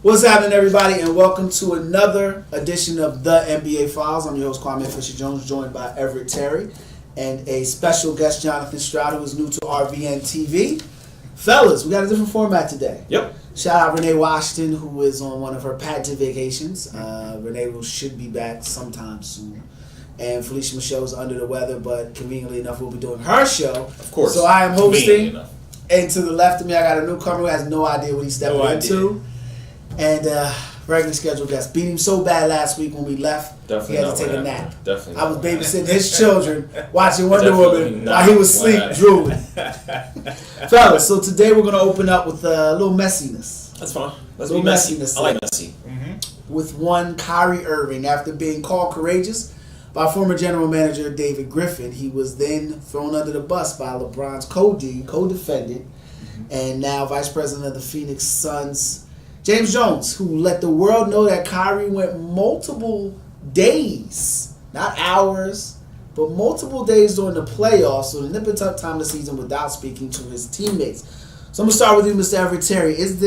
What's happening, everybody, and welcome to another edition of the NBA Files. I'm your host, Kwame Fisher-Jones, joined by Everett Terry and a special guest, Jonathan Stroud, who is new to RVNTV. Fellas, we got a different format today. Yep. Shout out Renee Washington, who is on one of her patented vacations. Renee should be back sometime soon. And Felicia Michelle's under the weather, but conveniently enough, we'll be doing her show. Of course. So I am hosting. And to the left of me, I got a newcomer who has no idea what he's stepping into. And regular scheduled guest. Beat him so bad last week when we left, Definitely he had to take a nap. Definitely. I was babysitting his children, watching Wonder Woman while he was asleep, drooling. Fellas, so today we're going to open up with a little messiness. That's fine. Let's be messy. Messiness I like messy. With one Kyrie Irving. After being called courageous by former general manager David Griffin, he was then thrown under the bus by LeBron's co-defendant, and now vice president of the Phoenix Suns, James Jones, who let the world know that Kyrie went multiple days, not hours, but multiple days during the playoffs, so the nip and tuck time of the season without speaking to his teammates. So I'm going to start with you, Mr. Everett Terry. Is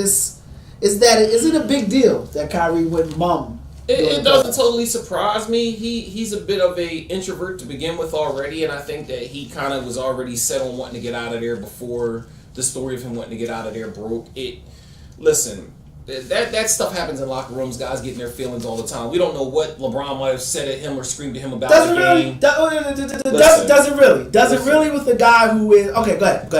it a big deal that Kyrie went mum? It doesn't totally surprise me. He's a bit of a introvert to begin with already, and I think that he kind of was already set on wanting to get out of there before the story of him wanting to get out of there broke. Listen, that stuff happens in locker rooms. Guys getting their feelings all the time. We don't know what LeBron might have said at him or screamed at him about the game. Does it really with the guy who is... Okay, go ahead.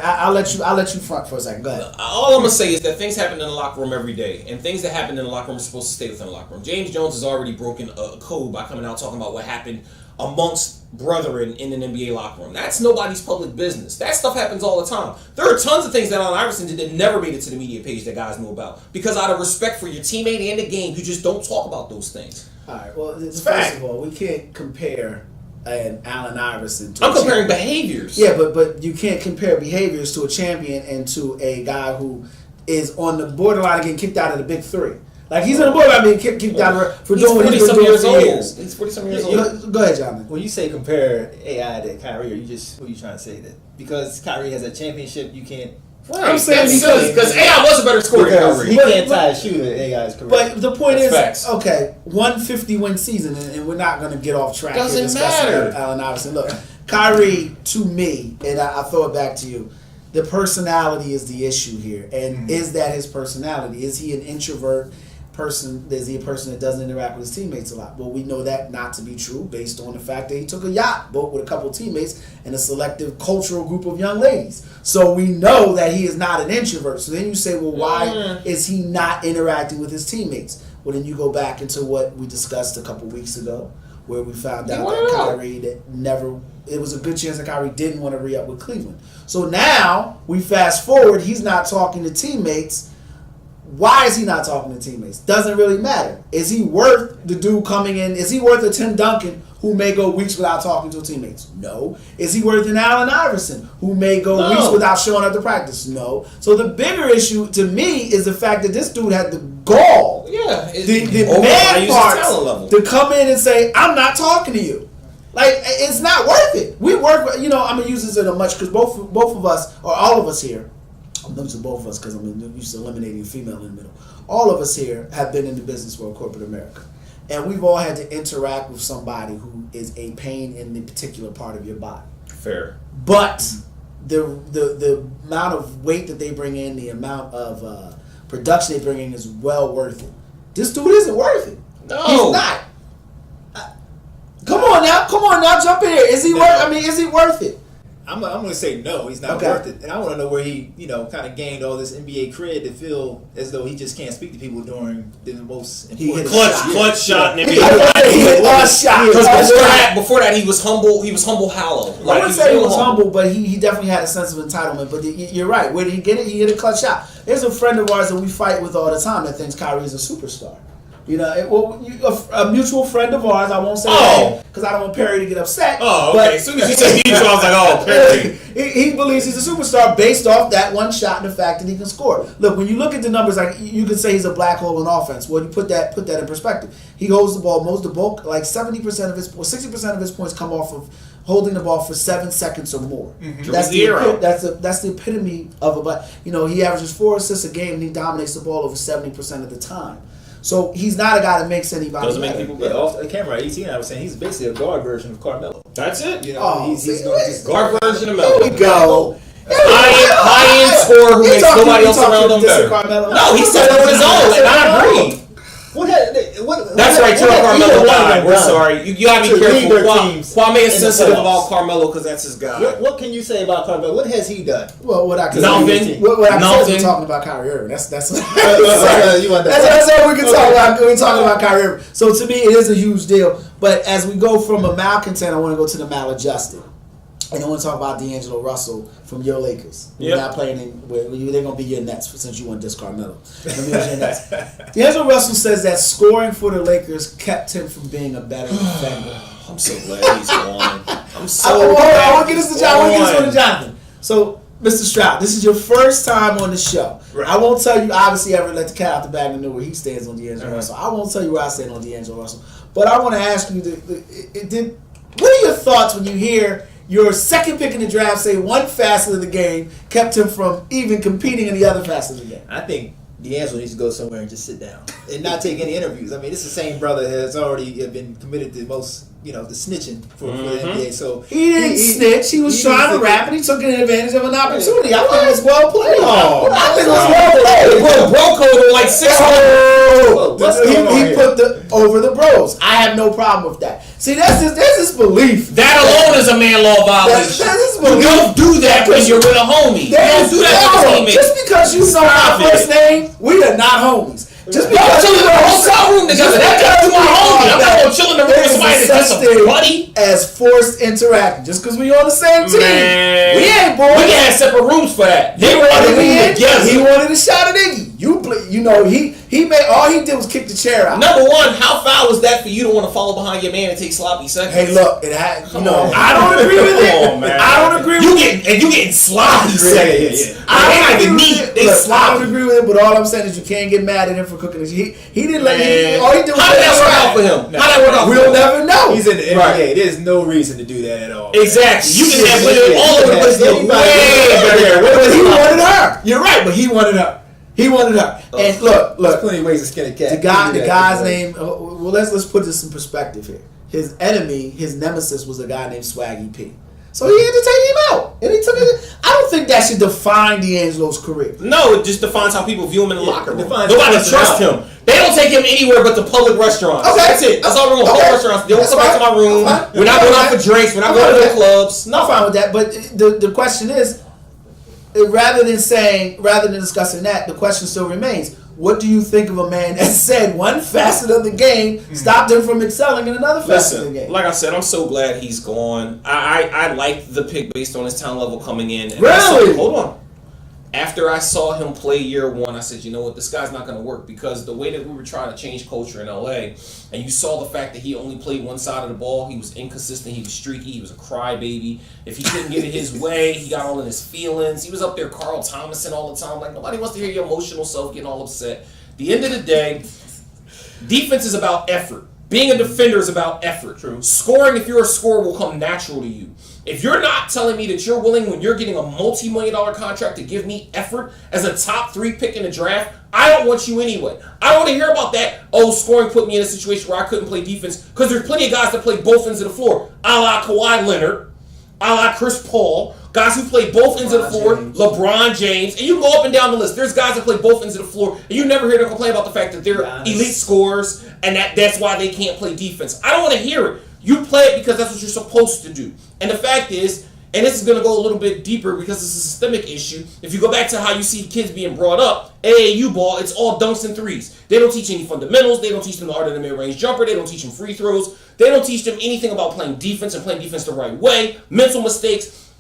I'll let you front for a second. Go ahead. All I'm going to say is that things happen in the locker room every day, and things that happen in the locker room are supposed to stay within the locker room. James Jones has already broken a code by coming out talking about what happened amongst brethren in an NBA locker room. That's nobody's public business. That stuff happens all the time. There are tons of things that Allen Iverson did that never made it to the media page that guys knew about. Because out of respect for your teammate and the game, you just don't talk about those things. All right, well, first of all, we can't compare an Allen Iverson to I'm comparing behaviors. Yeah, but you can't compare behaviors to a champion and to a guy who is on the borderline of getting kicked out of the big three. Like, he's on the borderline being kicked out for doing what he's been doing for years. He's 40-some years old. Go ahead, Jonathan. When you say compare AI to Kyrie, what are you trying to say? That because Kyrie has a championship, you can't... Right. I'm saying because AI was a better scorer than Kyrie. He can't tie a shoe to AI's career. But the point is, facts. Okay, 150-win season, and we're not going to get off track. Doesn't matter. Allen Iverson. Look, Kyrie, to me, and I throw it back to you, the personality is the issue here. And is that his personality? Is he an introvert person? Is he a person that doesn't interact with his teammates a lot? Well, we know that not to be true based on the fact that he took a yacht boat with a couple of teammates and a selective cultural group of young ladies. So we know that he is not an introvert. So then you say, well, why is he not interacting with his teammates? Well, then you go back into what we discussed a couple weeks ago, where we found out that Kyrie it was a good chance that Kyrie didn't want to re-up with Cleveland. So now we fast forward, he's not talking to teammates. Why is he not talking to teammates? Doesn't really matter. Is he worth the dude coming in? Is he worth a Tim Duncan who may go weeks without talking to teammates? No. Is he worth an Allen Iverson who may go weeks without showing up to practice? No. So the bigger issue to me is the fact that this dude had the gall, the man parts to come in and say, I'm not talking to you. Like, it's not worth it. We work, I'm going to use this in a much, because both of us, or all of us here, I'm losing both of us because I'm used to eliminating a female in the middle. All of us here have been in the business world, corporate America. And we've all had to interact with somebody who is a pain in the particular part of your body. Fair. But the amount of weight that they bring in, the amount of production they bring in is well worth it. This dude isn't worth it. No. He's not. Come on now, jump in here. Is he worth it? I'm going to say no, he's not worth it. And I want to know where he, kind of gained all this NBA cred to feel as though he just can't speak to people during the most important clutch shot in NBA. He hit a shot. Because before that, he was humble hollow. I wouldn't say he was humble, but he definitely had a sense of entitlement. But you're right. Where did he get it? He hit a clutch shot. There's a friend of ours that we fight with all the time that thinks Kyrie is a superstar. You know, a mutual friend of ours. I won't say because I don't want Perry to get upset. Oh, okay. As soon as you said mutual, I was like, oh, Perry. He believes he's a superstar based off that one shot and the fact that he can score. Look, when you look at the numbers, like you could say he's a black hole in offense. Well, you put that in perspective. He holds the ball most of the bulk, like 70% of his, or 60% of his points come off of holding the ball for 7 seconds or more. Mm-hmm. That's the epitome of a black. You know, he averages 4 assists a game and he dominates the ball over 70% of the time. So he's not a guy that makes anybody doesn't better. make people better. Yeah, off the camera, ET and I was saying he's basically a guard version of Carmelo. That's it. You know, he's going to just guard version of Melo. Here we go. High-end scorer who makes nobody else around him better. No, he said that on his own, and I agree. That's right, too. Carmelo died. We're sorry. You gotta be careful. Kwame is sensitive about Carmelo because that's his guy. What can you say about Carmelo? What has he done? Well, what I can say, what I can say is we're talking about Kyrie Irving. That's all we can talk about. We're talking about Kyrie Irving. So to me, it is a huge deal. But as we go from a malcontent, I want to go to the maladjusted. And I want to talk about D'Angelo Russell from your Lakers. You're not playing they're going to be your Nets since you want to diss Carmelo. D'Angelo Russell says that scoring for the Lakers kept him from being a better defender. I'm so glad he's gone. I want to get this to Jonathan. So, Mr. Stroud, this is your first time on the show. Right. I won't tell you, obviously, Everett let the cat out the bag and know where he stands on D'Angelo Russell. I won't tell you where I stand on D'Angelo Russell. But I want to ask you, what are your thoughts when you hear your second pick in the draft say one facet of the game kept him from even competing in the other facet of the game? I think D'Angelo needs to go somewhere and just sit down and not take any interviews. I mean, this is the same brother that has already been committed to most, the snitching for the NBA. So he didn't snitch. He was trying to rap, and he took advantage of an opportunity. I think it was well played. I think it was well played. He put a bro code on like 600. He put over the bros. I have no problem with that. See, that's his belief. That alone is a man law violation. That's his belief. You don't do that when you're with a homie. You don't do that with a teammate. Just because you know my first name, we are not homies. Just because you in a hotel room together, that guy's my homie. I'm not gonna chill in the room with somebody that's just a buddy. As forced interaction, just because we on the same team, we ain't boys. We had separate rooms for that. They were in the room together. He wanted a shot at Iggy. He made all he did was kick the chair out. Number one, how foul is that for you to want to follow behind your man and take sloppy seconds? Hey, look, I don't agree with it. Come on, man. I don't agree with it. You getting sloppy seconds. I don't agree with it, but all I'm saying is you can't get mad at him for cooking this. He didn't let all he did was how did that work out for him? How did that work out for him? We'll never know. He's in the NBA. Right. There's no reason to do that at all. Exactly. You can have women all over the place. He wanted her. You're right, but he wanted her. And look. There's plenty of ways to skin a cat. The guy's name. Well, let's put this in perspective here. His enemy, his nemesis, was a guy named Swaggy P. So he had to take him out, and he took it. I don't think that should define D'Angelo's career. No, it just defines how people view him in the locker room. Nobody trusts him. They don't take him anywhere but the public restaurants. Okay. That's it. That's all we're going to hold restaurants. They don't come back to my room. We're not going out for drinks. We're not going to the clubs. No, I'm fine with that. But the question is, rather than discussing that, the question still remains. What do you think of a man that said one facet of the game stopped him from excelling in another facet of the game? Like I said, I'm so glad he's gone. I liked the pick based on his talent level coming in. And really? Hold on. After I saw him play year one, I said, you know what, this guy's not going to work because the way that we were trying to change culture in LA, and you saw the fact that he only played one side of the ball, he was inconsistent, he was streaky, he was a crybaby. If he couldn't get it his way, he got all in his feelings. He was up there Carl Thomason all the time. Like, nobody wants to hear your emotional self getting all upset. At the end of the day, defense is about effort. Being a defender is about effort. True. Scoring, if you're a scorer, will come natural to you. If you're not telling me that you're willing, when you're getting a multi-million-dollar contract, to give me effort as a top 3 pick in the draft, I don't want you anyway. I don't want to hear about that, scoring put me in a situation where I couldn't play defense, because there's plenty of guys that play both ends of the floor, a la Kawhi Leonard, a la Chris Paul, guys who play both ends of the floor, LeBron James, and you can go up and down the list. There's guys that play both ends of the floor, and you never hear them complain about the fact that they're elite scorers, and that's why they can't play defense. I don't want to hear it. You play it because that's what you're supposed to do. And the fact is, and this is going to go a little bit deeper because it's a systemic issue, if you go back to how you see kids being brought up, AAU ball, it's all dunks and threes. They don't teach any fundamentals. They don't teach them the art of the mid-range jumper. They don't teach them free throws. They don't teach them anything about playing defense and playing defense the right way, mental mistakes.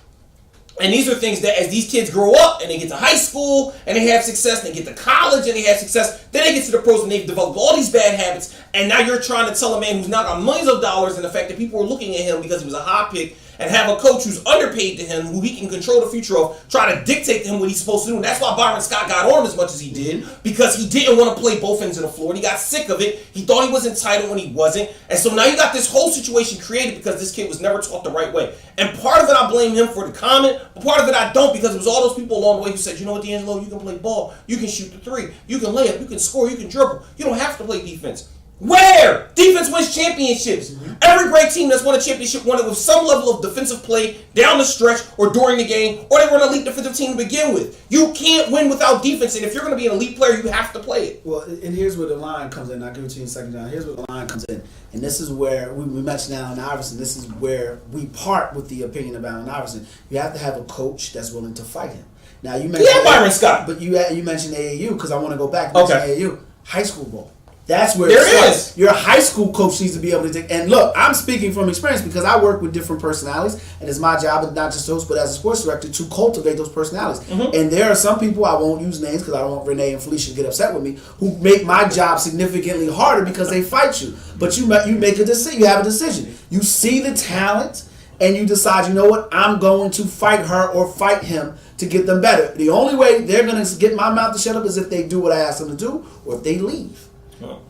And these are things that as these kids grow up and they get to high school and they have success, they get to college and they have success, then they get to the pros and they've developed all these bad habits. And now you're trying to tell a man who's not got millions of dollars and the fact that people are looking at him because he was a high pick and have a coach who's underpaid to him, who he can control the future of, try to dictate to him what he's supposed to do. And that's why Byron Scott got on him as much as he did, because he didn't want to play both ends of the floor and he got sick of it. He thought he was entitled when he wasn't. And so now you got this whole situation created because this kid was never taught the right way. And part of it I blame him for the comment, but part of it I don't, because it was all those people along the way who said, you know what, D'Angelo, you can play ball, you can shoot the three, you can lay up, you can score, you can dribble. You don't have to play defense. Where? Defense wins championships. Every great team that's won a championship won it with some level of defensive play down the stretch or during the game, or they were an elite defensive team to begin with. You can't win without defense, and if you're going to be an elite player, you have to play it. Well, and here's where the line comes in. I'll give it to you in a second, John. Here's where the line comes in. And this is where we mentioned Allen Iverson. This is where we part with the opinion of Allen Iverson. You have to have a coach that's willing to fight him. Now, you mentioned Byron Scott. But you mentioned AAU, because I want to go back to AAU. High school ball. That's where there is. Your high school coach needs to be able to take. And look, I'm speaking from experience because I work with different personalities, and it's my job, not just host, but as a sports director, to cultivate those personalities. Mm-hmm. And there are some people, I won't use names because I don't want Renee and Felicia to get upset with me, who make my job significantly harder because they fight you. But you make a decision. You have a decision. You see the talent, and you decide, you know what, I'm going to fight her or fight him to get them better. The only way they're going to get my mouth to shut up is if they do what I ask them to do, or if they leave.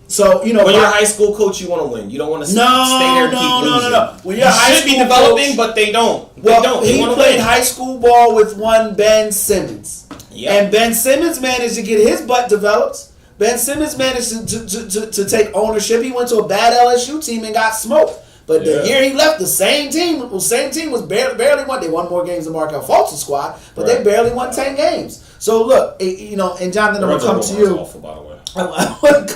So, you know, when you're a high school coach, you want to win. You don't want to stay there and keep losing. No. When you're should be developing, but they don't. He played high school ball with one Ben Simmons. Yep. And Ben Simmons managed to get his butt developed. Ben Simmons managed to take ownership. He went to a bad LSU team and got smoked. But the year he left, the same team was barely won. They won more games than Markel Fultz's squad, but they barely won 10 games. So look, you know, and Jonathan, I'm going to come to you. Awful, by the way. I want to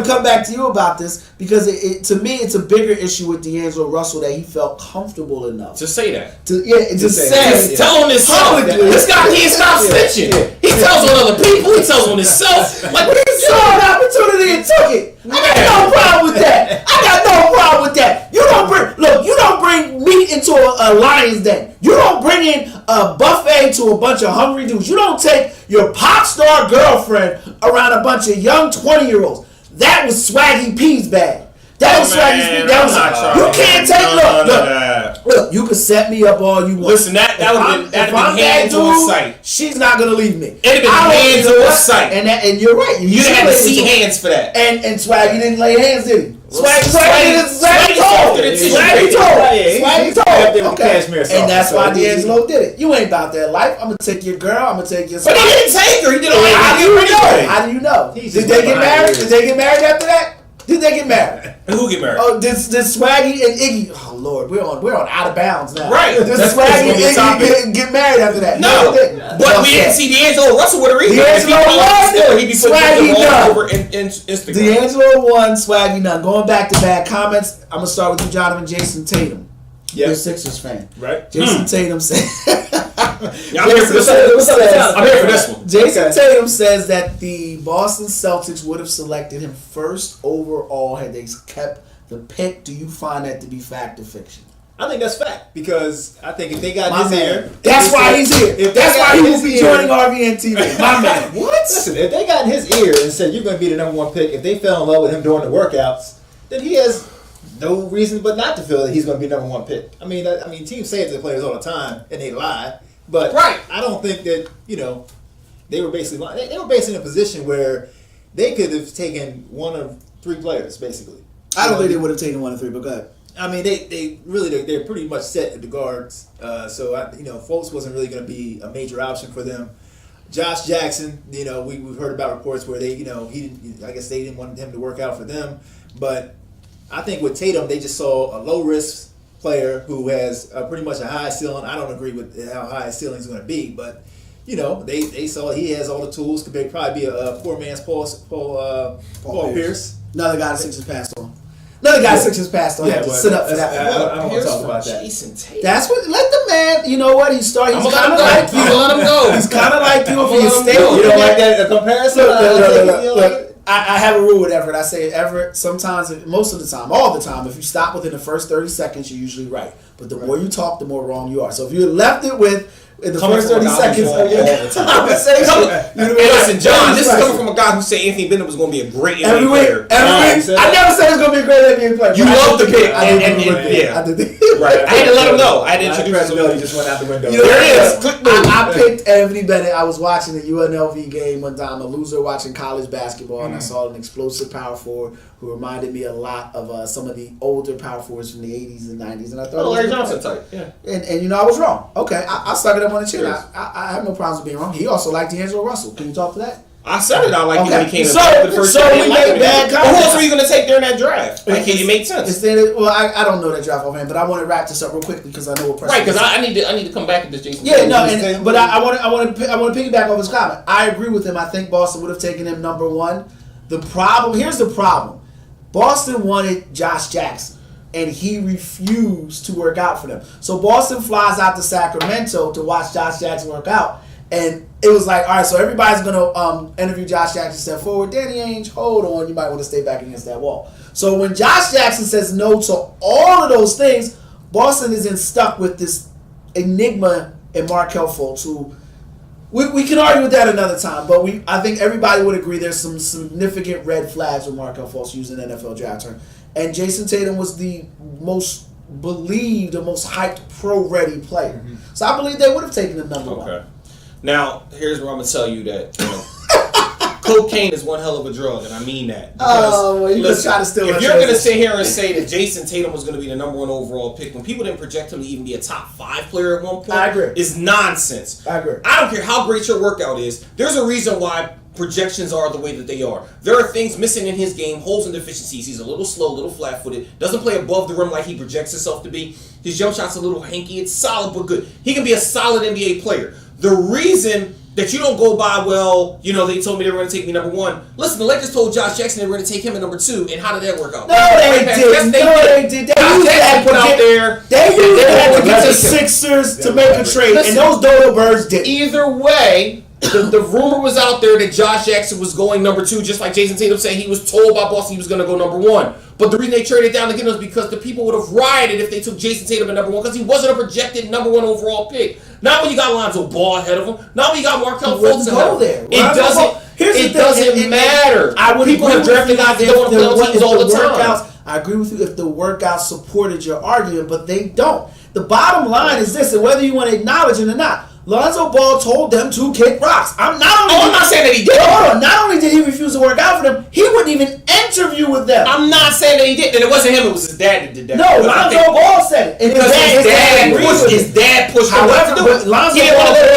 come back to you about this because to me it's a bigger issue with D'Angelo Russell that he felt comfortable enough to say that. To say tell on himself. This guy can't stop snitching. He tells on other people. He tells on himself. Like he saw an opportunity and took it. I got no problem with that. You don't bring meat into a lion's den. You don't bring in a buffet to a bunch of hungry dudes. You don't take your pop star girlfriend around a bunch of young 20-year-olds. That was Swaggy P's bag. That was Swaggy P's. You can't take look. You can set me up all you want. Listen, that would have been hands on sight. She's not gonna leave me. It'd have been hands on sight. And you're right. You didn't have to see hands for that. And Swaggy didn't lay hands, did he? Swaggy told. Okay. And that's why D'Angelo did it. You ain't about that life. I'm gonna take your girl. I'm gonna take your. But he didn't take her. He did all that. How do you know? Did they get married? Did they get married after that? Did they get married? And who get married? Oh, did Swaggy and Iggy? Oh Lord, we're on out of bounds now. Right. Did Swaggy and Iggy get married after that? No. But we didn't see D'Angelo Russell with a reason. D'Angelo won. He'd be Swaggy none over in Instagram. D'Angelo won. Swaggy none. Going back to bad comments, I'm gonna start with you, Jonathan. Jason Tatum. You're a Sixers fan, right? Jason Tatum said. I'm here for this one. Jason Tatum says that the Boston Celtics would have selected him first overall had they kept the pick. Do you find that to be fact or fiction? I think that's fact because I think if they got his ear, that's why he's here. That's why he will be joining RVNTV. My man, what? Listen, if they got in his ear and said you're going to be the number one pick, if they fell in love with him during the workouts, then he has no reason but not to feel that he's going to be number one pick. I mean, teams say it to the players all the time and they lie, but I don't think that they were basically lying. They were basically in a position where they could have taken one of three players basically. I don't think they would have taken one of three, but go ahead. I mean, they're pretty much set at the guards. So Fultz wasn't really going to be a major option for them. Josh Jackson, we've heard about reports where they didn't want him to work out for them. But I think with Tatum, they just saw a low risk player who has pretty much a high ceiling. I don't agree with how high his ceiling is going to be, but they saw he has all the tools. Could probably be a poor man's Paul Pierce. Another guy the Sixers passed on. Another guy Sixers passed on. Had to sit up for that. I don't want to talk about that. Jason Tatum. That's what. Let the man. You know what? He's kind of like you. Let him go. He's kind of like you. If he stay, you don't like that a comparison. Look, I have a rule with Everett. I say Everett. Sometimes, most of the time, all the time, if you stop within the first 30 seconds, you're usually right. But the more you talk, the more wrong you are. So if you left it with in the Coming first from a 30 guy seconds who's of your wrong all the time. conversation. And listen, John, this is coming from a guy who said Anthony Bennett was going to be a great NBA player. Every week, I never said he was going to be a great NBA player. You love the pick. I did. Right. I had to let him know. I had to introduce him. He just went out the window. You know, There it is. I picked Anthony Bennett. I was watching the UNLV game one time, a loser watching college basketball, and I saw an explosive power forward who reminded me a lot of some of the older power forwards from the 80s and 90s. And I thought, Larry Johnson type. Yeah. And you know, I was wrong. Okay, I stuck it up on the chin. I have no problems with being wrong. He also liked D'Angelo Russell. Can you talk to that? I said it out like when he came So in the first we year. made bad But who else comments. were you going to take during that draft? Like, it made sense. Well, I don't know that draft offhand, but I want to wrap this up real quickly because I know what pressure. Right, because I need to come back to this, Jason. Yeah, no, but I want to piggyback off his comment. I agree with him. I think Boston would have taken him number one. Here's the problem. Boston wanted Josh Jackson, and he refused to work out for them. So Boston flies out to Sacramento to watch Josh Jackson work out, and it was like, all right, so everybody's going to interview Josh Jackson, step forward. Danny Ainge, hold on, you might want to stay back against that wall. So when Josh Jackson says no to all of those things, Boston isn't stuck with this enigma in Markelle Fultz, who we can argue with that another time, but I think everybody would agree there's some significant red flags with Markelle Fultz using an NFL draft term. And Jason Tatum was the most believed, the most hyped pro-ready player. Mm-hmm. So I believe they would have taken him number one. Okay. Now, here's where I'm going to tell you that cocaine is one hell of a drug, and I mean that. Well, you just try to steal if you're going to sit here and say that Jason Tatum was going to be the number one overall pick when people didn't project him to even be a top 5 player at one point, I agree. Is nonsense. I agree. I don't care how great your workout is. There's a reason why projections are the way that they are. There are things missing in his game, holes and deficiencies. He's a little slow, a little flat-footed, doesn't play above the rim like he projects himself to be. His jump shot's a little hanky. It's solid but good. He can be a solid NBA player. The reason that you don't go by, well, you know, they told me they were going to take me number one. Listen, the Lakers told Josh Jackson they were going to take him at number 2, and how did that work out? No, they didn't. They did. They used that out there. They used that to get the Sixers to make a trade, and those dodo birds did. Either way, the rumor was out there that Josh Jackson was going number 2, just like Jason Tatum said he was told by Boston he was going to go number 1. But the reason they traded down to get him was because the people would have rioted if they took Jason Tatum at number 1 because he wasn't a projected number 1 overall pick. Not when you got Lonzo Ball ahead of him. Not when you got Markelle Fultz ahead of him. It doesn't matter. People have drafted guys that don't want to play on teams all the time. I agree with you if the workouts supported your argument, but they don't. The bottom line is this, and whether you want to acknowledge it or not, Lonzo Ball told them to kick rocks. I'm not saying that he did. Hold on. Not only did he refuse to work out for them, he wouldn't even interview with them. I'm not saying that he did. And it wasn't him. It was his dad that did that. No, Lonzo Ball said it. And because his dad pushed him to do it.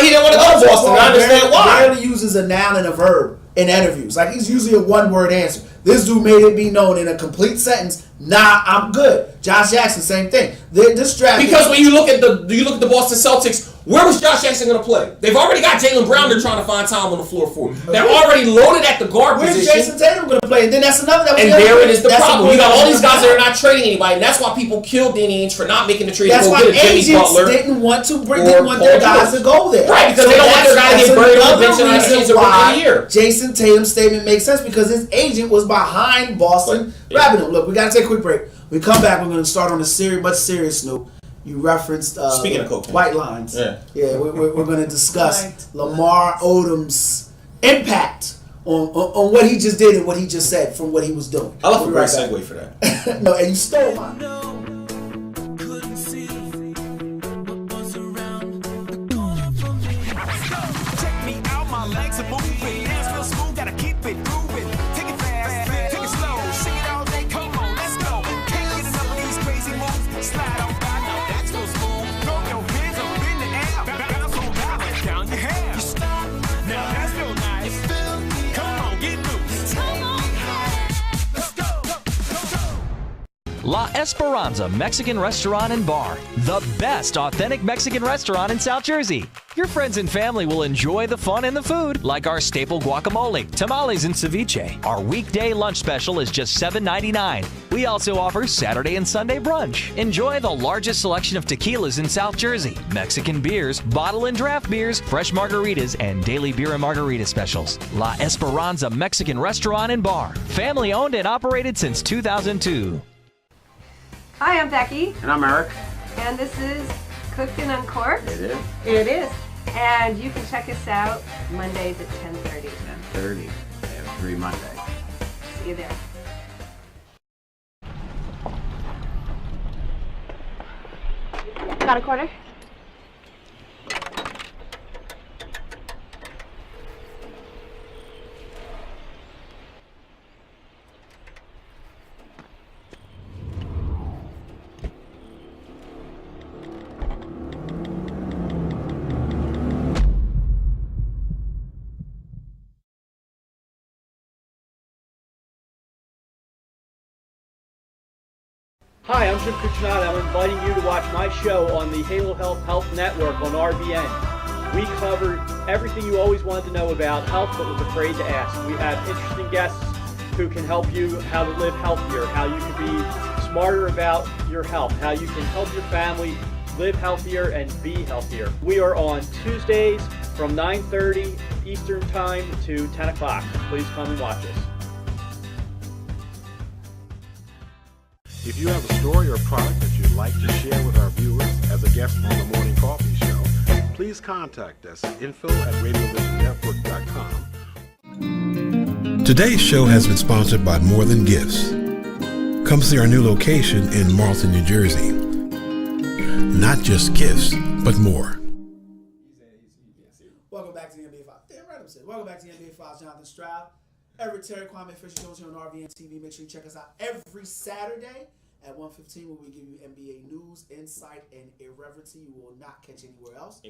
He didn't want to go to Boston. I understand why. He rarely uses a noun and a verb in interviews. Like, he's usually a one-word answer. This dude made it be known in a complete sentence. Nah, I'm good. Josh Jackson, same thing. This draft because when you look at the Boston Celtics, where was Josh Jackson going to play? They've already got Jaylen Brown. They're trying to find time on the floor for. They're already loaded at the guard position. Where's Jason Tatum going to play? And then that's another. And there it is the problem. You got all these guys that are not trading anybody, and that's why people killed Danny Ainge for not making the trade to go get a Jimmy Butler. Didn't want their guys to go there. Right, because they don't want their guys to get buried on the bench and not change the year. Jason Tatum's statement makes sense because his agent was behind Boston grabbing him. Look, we got to take a quick break. When we come back, we're going to start on a much serious note. You referenced speaking of cocaine. White lines. Yeah, we're going to discuss Lamar Odom's impact on what he just did and what he just said from what he was doing. I love a great segue for that. No, and you stole mine. Check me out, my legs are moving. Dance real smooth, gotta keep it moving. Take it fast, take it slow. Sing it all day, come on, let's go. Can't get enough of these crazy moves. Slide on by, now that's so smooth. Throw your hands up in the air. Bounce on down, let down your hair. You stop, now that's real nice. Come on, get loose. Let's go, La Esperanza Mexican Restaurant and Bar, the best authentic Mexican restaurant in South Jersey. Your friends and family will enjoy the fun and the food, like our staple guacamole, tamales, and ceviche. Our weekday lunch special is just $7.99. We also offer Saturday and Sunday brunch. Enjoy the largest selection of tequilas in South Jersey, Mexican beers, bottle and draft beers, fresh margaritas, and daily beer and margarita specials. La Esperanza Mexican Restaurant and Bar, family owned and operated since 2002. Hi, I'm Becky, And I'm Eric. and this is Cooked and Uncorked. It is. It is. And you can check us out Mondays at 10:30. 10:30 every Monday. See you there. Got a quarter? Hi, I'm Jim Cucinato. I'm inviting you to watch my show on the Halo Health Network on RVN. We cover everything you always wanted to know about health but was afraid to ask. We have interesting guests who can help you how to live healthier, how you can be smarter about your health, how you can help your family live healthier and be healthier. We are on Tuesdays from 9:30 Eastern Time to 10 o'clock. Please come and watch us. If you have a story or product that you'd like to share with our viewers as a guest on the Morning Coffee Show, please contact us at info@radiovisionnetwork.com. Today's show has been sponsored by More Than Gifts. Come see our new location in Marlton, New Jersey. Not just gifts, but more. Welcome back to the NBA Files. Damn right I'm saying. Welcome back to the NBA Files. Jonathan Stroud, Everett, Terry, Kwame, Fisher Jones here on RVNTV. Make sure you check us out every Saturday at 1:15 where we give you NBA news, insight, and irreverence you will not catch anywhere else.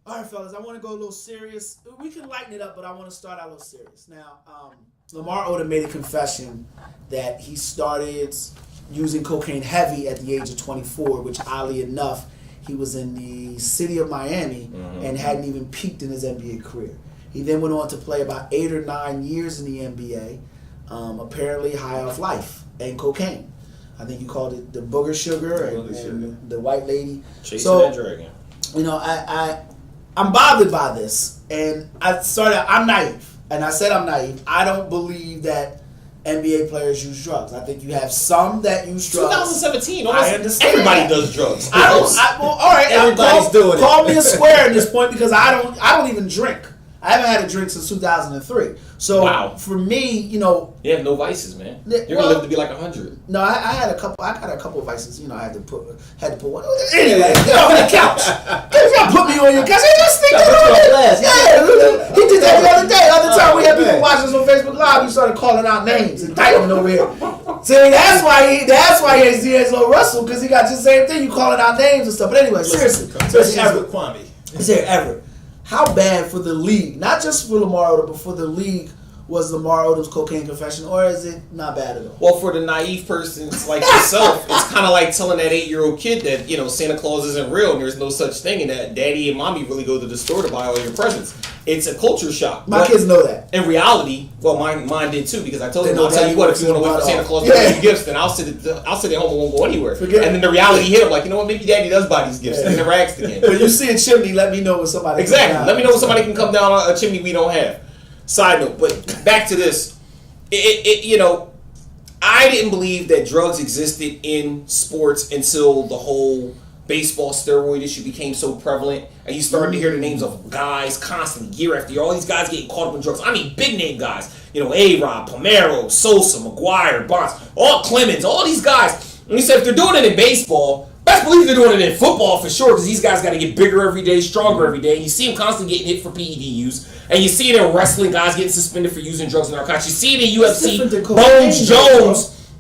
All right, fellas, I want to go a little serious. We can lighten it up, but I want to start out a little serious. Now, Lamar Odom made a confession that he started using cocaine heavy at the age of 24, which oddly enough, he was in the city of Miami and hadn't even peaked in his NBA career. He then went on to play about 8 or 9 years in the NBA, apparently high off life and cocaine. I think you called it the booger sugar and the white lady. Chasing that dragon. You know, I'm bothered by this, and I'm naive, and I said I'm naive. I don't believe that NBA players use drugs. I think you have some that use drugs. 2017, I understand. everybody does drugs. All right, Everybody's doing it. Call me a square at this point because I don't even drink. I haven't had a drink since 2003. So for me, you know, You have no vices, man. You're gonna live to be like 100. No, I had a couple. I got a couple of vices. You know, I had to put one. Anyway, get off the couch. If y'all put me on your couch, I just think he did that the other day. Other time we had people watching us on Facebook Live, he started calling out names, indicting over here. See, that's why he has D'Angelo Russell, because he got the same thing. You calling out names and stuff. But anyway, seriously, Everett, Kwame. Everett, how bad for the league, not just for Lamar Odom, but for the league, was Lamar Odom's cocaine confession, or is it not bad at all? Well, for the naive persons like yourself, it's kind of like telling that 8-year-old kid that, you know, Santa Claus isn't real and there's no such thing, and that daddy and mommy really go to the store to buy all your presents. It's a culture shock. My kids know that. In reality, well, mine did too, because I told them, know I'll tell you what, if you want to wait for Santa Claus to buy you gifts, then I'll sit at home and won't go anywhere. And then the reality hit them, like, you know what, maybe daddy does buy these gifts. And never asked again. When you see a chimney, let me know when somebody Exactly. Let me know when somebody can come down a chimney we don't have. Side note, but back to this. You know, I didn't believe that drugs existed in sports until the whole baseball steroid issue became so prevalent, and you started to hear the names of guys constantly, year after year. All these guys getting caught up in drugs. I mean, big name guys. You know, A-Rod, Palmeiro, Sosa, McGuire, Bonds, all Clemens, all these guys. And he said if they're doing it in baseball, best believe they're doing it in football for sure, because these guys got to get bigger every day, stronger every day. You see them constantly getting hit for PED use. And you see it in wrestling, guys getting suspended for using drugs and narcotics. You see it in UFC.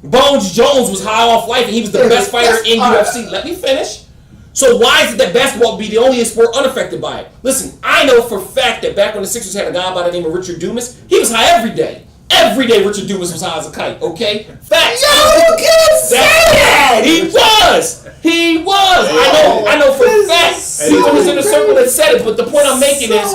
Bones Jones was high off life, and he was the best fighter in UFC. Let me finish. So why is it that basketball be the only sport unaffected by it? Listen, I know for a fact that back when the Sixers had a guy by the name of Richard Dumas, he was high every day. Every day Richard Dumas was high as a kite, okay? Facts. Yo, you can't say that! He was! I know for a fact. People was in the circle that said it, but the point I'm making is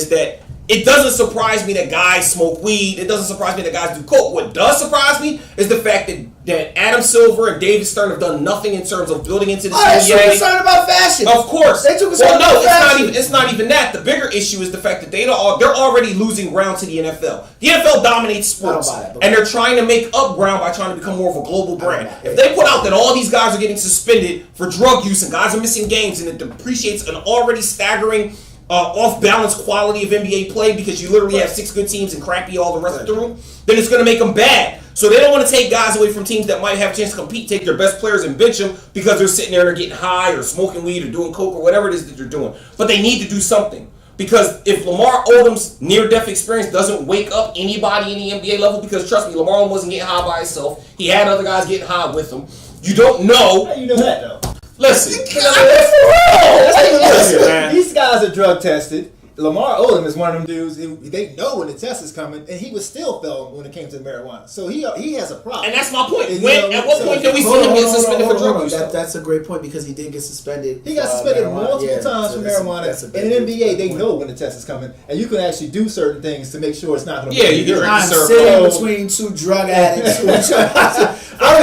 that It doesn't surprise me that guys smoke weed. It doesn't surprise me that guys do coke. What does surprise me is the fact that Adam Silver and David Stern have done nothing in terms of building into this NBA. They're concerned about fashion. Of course. They took about fashion. It's not even that. The bigger issue is the fact that they're already losing ground to the NFL. The NFL dominates sports, and they're trying to make up ground by trying to become more of a global brand. If they put out that all these guys are getting suspended for drug use and guys are missing games, and it depreciates an already staggering off-balance quality of NBA play because you literally have 6 good teams and crappy all the rest of the room, then it's going to make them bad. So they don't want to take guys away from teams that might have a chance to compete, take their best players and bench them because they're sitting there and they're getting high or smoking weed or doing coke or whatever it is that they're doing. But they need to do something. Because if Lamar Odom's near-death experience doesn't wake up anybody in the NBA level, because trust me, Lamar Odom wasn't getting high by himself. He had other guys getting high with him. You don't know. How you know that, though? Listen. These guys are drug tested. Lamar Odom is one of them dudes. They know when the test is coming, and he was still felt when it came to marijuana. So he has a problem. And that's my point. At what point can we see him get suspended for drug use? That's a great point because he did get suspended. He got suspended multiple times for marijuana. In an NBA, they know when the test is coming, and you can actually do certain things to make sure it's not going to. Yeah, you can. I'm sitting between 2 drug addicts. I'm more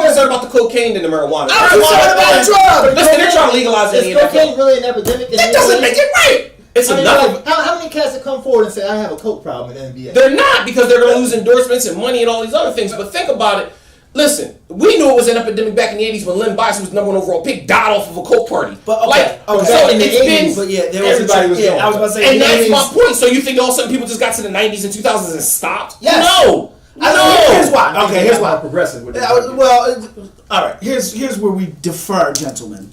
concerned about the cocaine than the marijuana. I'm concerned about drugs. Listen, they're trying to legalize it. Is cocaine really an epidemic? That doesn't make it right. It's enough. How many cats have come forward and say I have a coke problem in the NBA? They're not, because they're going to lose endorsements and money and all these other things. But think about it. Listen, we knew it was an epidemic back in the 80s when Len Bias was #1 overall pick, died off of a coke party. But so in the 80s, but yeah, there was everybody was going. I was about to say, and that's my point. So you think all of a sudden people just got to the 90s and 2000s and stopped? Yes. No. Here's why. Okay, here's why. Progressive. Well, all right. Here's where we defer, gentlemen.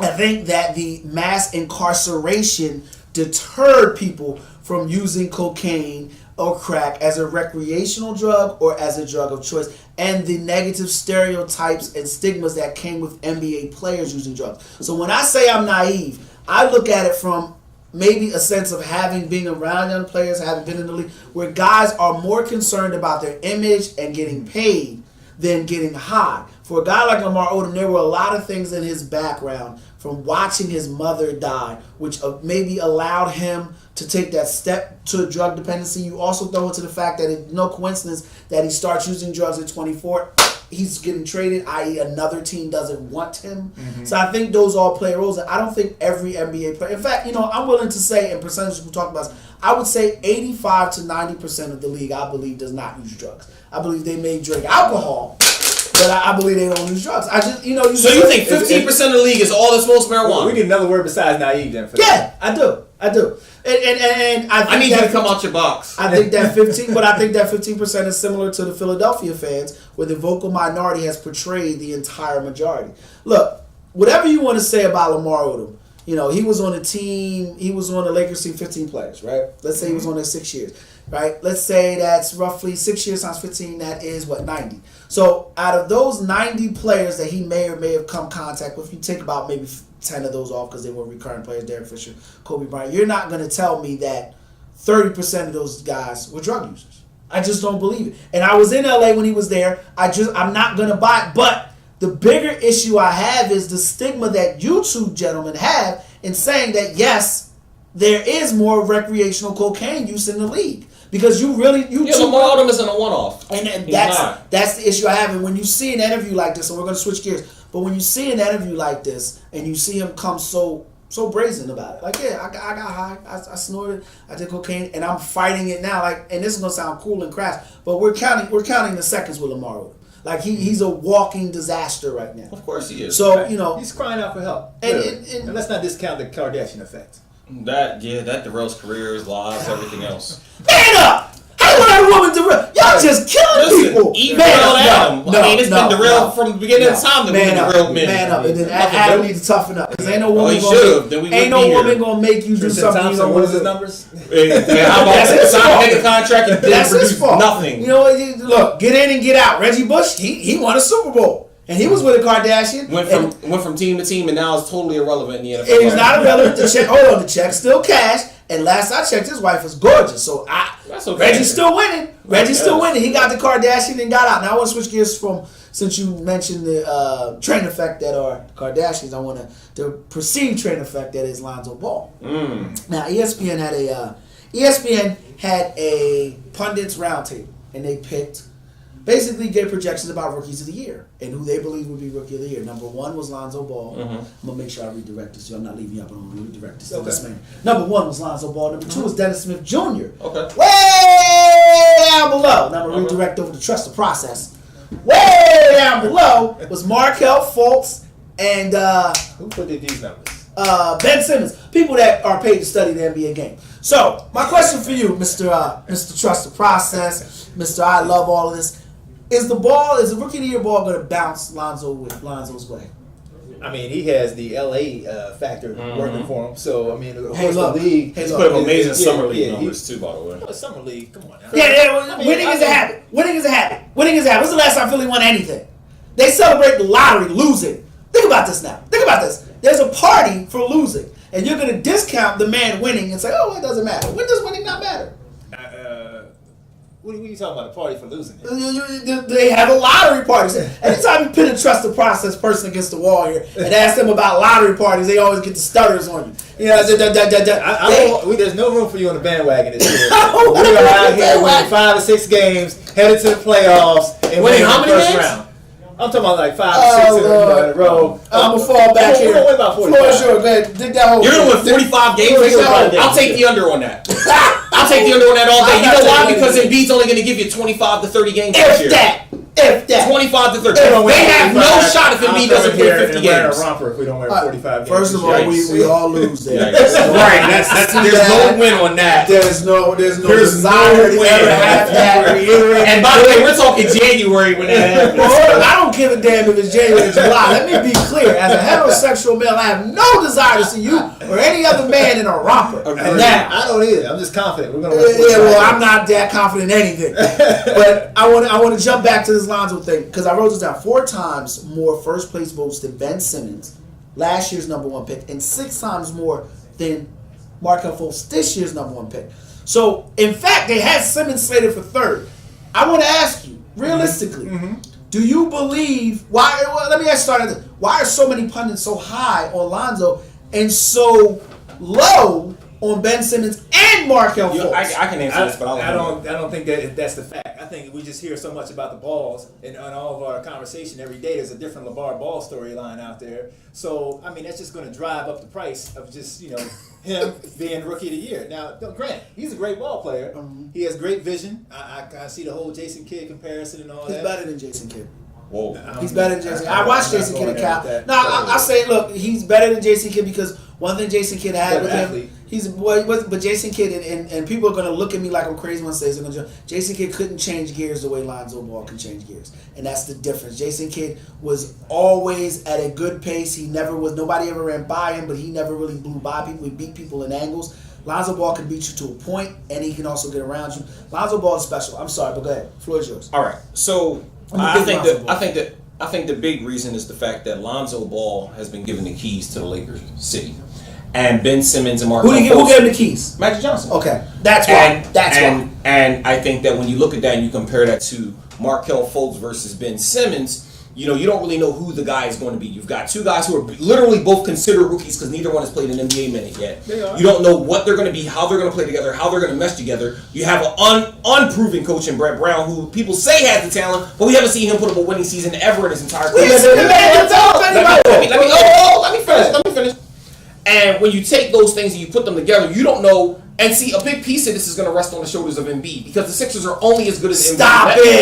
I think that the mass incarceration deterred people from using cocaine or crack as a recreational drug or as a drug of choice, and the negative stereotypes and stigmas that came with NBA players using drugs. So when I say I'm naive, I look at it from maybe a sense of having been around young players, having been in the league, where guys are more concerned about their image and getting paid than getting high. For a guy like Lamar Odom, there were a lot of things in his background from watching his mother die, which maybe allowed him to take that step to drug dependency. You also throw into the fact that it's no coincidence that he starts using drugs at 24. He's getting traded, i.e. another team doesn't want him. Mm-hmm. So I think those all play roles. And I don't think every NBA player, in fact, I'm willing to say, in percentages we talk about, I would say 85 to 90% of the league, I believe, does not use drugs. I believe they may drink alcohol, but I believe they don't use drugs. So you think 15% of the league is all that smokes marijuana? We need another word besides naive then. Yeah, I do. And I need you to come out your box. I think that 15% is similar to the Philadelphia fans, where the vocal minority has portrayed the entire majority. Look, whatever you want to say about Lamar Odom, he was on a team, he was on the Lakers team, 15 players, right? Let's say he was on there 6 years, right? Let's say that's roughly 6 years times 15, that is 90. So out of those 90 players that he may or may have come contact with, you take about maybe 10 of those off because they were recurring players, Derek Fisher, Kobe Bryant, you're not going to tell me that 30% of those guys were drug users. I just don't believe it. And I was in LA when he was there. I'm not going to buy it. But the bigger issue I have is the stigma that you two gentlemen have in saying that, yes, there is more recreational cocaine use in the league. Because Lamar Odom isn't a one-off. And that's the issue I have. And when you see an interview like this, and we're going to switch gears, but when you see an interview like this and you see him come so brazen about it, like, yeah, I got high, I snorted, I did cocaine, and I'm fighting it now. Like, and this is going to sound cool and crass, but we're counting the seconds with Lamar Odom. Like, he's a walking disaster right now. Of course he is. So, he's crying out for help. And let's not discount the Kardashian effect. That derails careers, lives, everything else. Man up! How you want that woman derail? Y'all just killing people. It's been derailed from the beginning of time. Man up. And then Adam needs to toughen up. Because ain't no woman gonna make you do something you don't want to do. What is his numbers? How about sign a contract and that's his fault. Nothing. Look, get in and get out. Reggie Bush, he won a Super Bowl. And he was with a Kardashian. Went from team to team, and now it's totally irrelevant in the NFL. It is not irrelevant. The check's still cash. And last I checked, his wife is gorgeous. So Reggie's still winning. He got the Kardashian and got out. Now I want to switch gears from since you mentioned the train effect that are Kardashians, I want the perceived train effect that is Lonzo Ball. Now, ESPN had a pundits roundtable, and they basically gave projections about rookies of the year and who they believe would be rookie of the year. Number 1 was Lonzo Ball. I'm gonna make sure I redirect this. I'm not leaving you up. I'm gonna redirect this. Okay. Number 1 was Lonzo Ball. Number 2 was Dennis Smith Jr. Okay. Way down below. Now I'm gonna redirect over to Trust the Process. Way down below was Markelle Fultz and who put in these numbers? Ben Simmons. People that are paid to study the NBA game. So my question for you, Mr. Trust the Process, Mr. I love all of this. Is the rookie of the year ball going to bounce Lonzo's way? I mean, he has the LA factor working for him. So I mean, of course, the league. He's put up amazing summer league numbers too, by the way. Oh, summer league, come on now. Winning is a habit. Winning is a habit. When's the last time Philly won anything? They celebrate the lottery losing. Think about this now. Think about this. There's a party for losing, and you're going to discount the man winning and say, "Oh, it doesn't matter." When does winning not matter? What are you talking about? A party for losing? They have a lottery party. Anytime you put a Trust the Process person against the wall here and ask them about lottery parties, they always get the stutters on you. You know, there's no room for you on the bandwagon this year. We're out here winning 5 or 6 games, headed to the playoffs, and winning how many first games? round. I'm talking about like 5 or 6 in a row. I'm gonna fall back here. We're gonna win about 45. Sure, go ahead. Dig that hole. You're gonna win 45 games. I'll take the under on that. I'll take the under on that all day. You know why? Because Embiid's only going to give you 25 to 30 games this year. If that. 25 to 30. They have no shot if Embiid doesn't play 50 games. Romper if we don't win 45 games. First of all, we all lose there. Right. There's no win on that. There's no desire to ever have that reiterate. And by the way, we're talking January when that happens. Well, I don't give a damn if it's January or July. Let me be clear. As a heterosexual male, I have no desire to see you or any other man in a romper. Now, I don't either. I'm just confident we're gonna win. Yeah, well, I'm not that confident in anything. But I want to jump back to this Lonzo thing because I wrote this down. 4 times more first place votes than Ben Simmons, last year's number 1 pick, and 6 times more than Markelle Fultz, this year's number 1 pick. So, in fact, they had Simmons slated for 3rd. I want to ask you, realistically, do you believe why? Well, let me start at this. Why are so many pundits so high on Lonzo and so low on Ben Simmons and Markelle Fultz? I can answer this, but I don't think that's the fact. I think we just hear so much about the balls and on all of our conversation every day. There's a different LeVar Ball storyline out there. So I mean, that's just going to drive up the price of just him being rookie of the year. Now, granted, he's a great ball player. He has great vision. I see the whole Jason Kidd comparison and all that. He's better than Jason Kidd. Whoa. He's better than Jason. I watched Jason Kidd at Cal. No, I say, look, he's better than Jason Kidd because one thing Jason Kidd had with him, but Jason Kidd, and people are going to look at me like I'm crazy when I say this. Jason Kidd couldn't change gears the way Lonzo Ball can change gears, and that's the difference. Jason Kidd was always at a good pace. He never was. Nobody ever ran by him, but he never really blew by people. He beat people in angles. Lonzo Ball can beat you to a point, and he can also get around you. Lonzo Ball is special. I'm sorry, but go ahead. Floor is yours. All right, so I think the big reason is the fact that Lonzo Ball has been given the keys to the Lakers city, and Ben Simmons and Markelle Fultz. Who gave him the keys? Magic Johnson. Okay, that's why. And I think that when you look at that and you compare that to Markelle Fultz versus Ben Simmons, you don't really know who the guy is going to be. You've got 2 guys who are literally both considered rookies because neither one has played an NBA minute yet. You don't know what they're going to be, how they're going to play together, how they're going to mesh together. You have an unproven coach in Brett Brown who people say has the talent, but we haven't seen him put up a winning season ever in his entire career. Let me finish. And when you take those things and you put them together, you don't know. And see, a big piece of this is going to rest on the shoulders of Embiid because the Sixers are only as good as Embiid.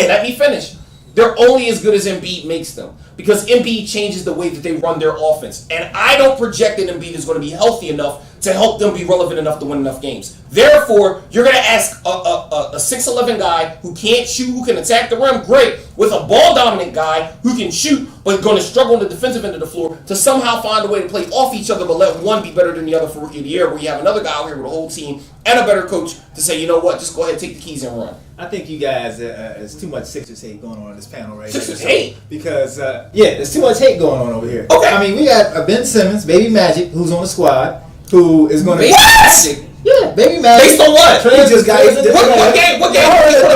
Let me finish. They're only as good as Embiid makes them because Embiid changes the way that they run their offense. And I don't project that Embiid is going to be healthy enough to help them be relevant enough to win enough games. Therefore, you're going to ask a 6'11 guy who can't shoot, who can attack the rim, great, with a ball-dominant guy who can shoot but going to struggle on the defensive end of the floor to somehow find a way to play off each other but let one be better than the other for Rookie of the Year, where you have another guy out here with a whole team and a better coach to say, you know what, just go ahead and take the keys and run. I think you guys, there's too much Sixers hate going on in this panel right Sixers here. hate? Because, there's too much hate going on over here. Okay. I mean, we got Ben Simmons, Baby Magic, who's on the squad, who is going to... Magic? Yeah, Baby Magic. Based on what? He just got... What game? The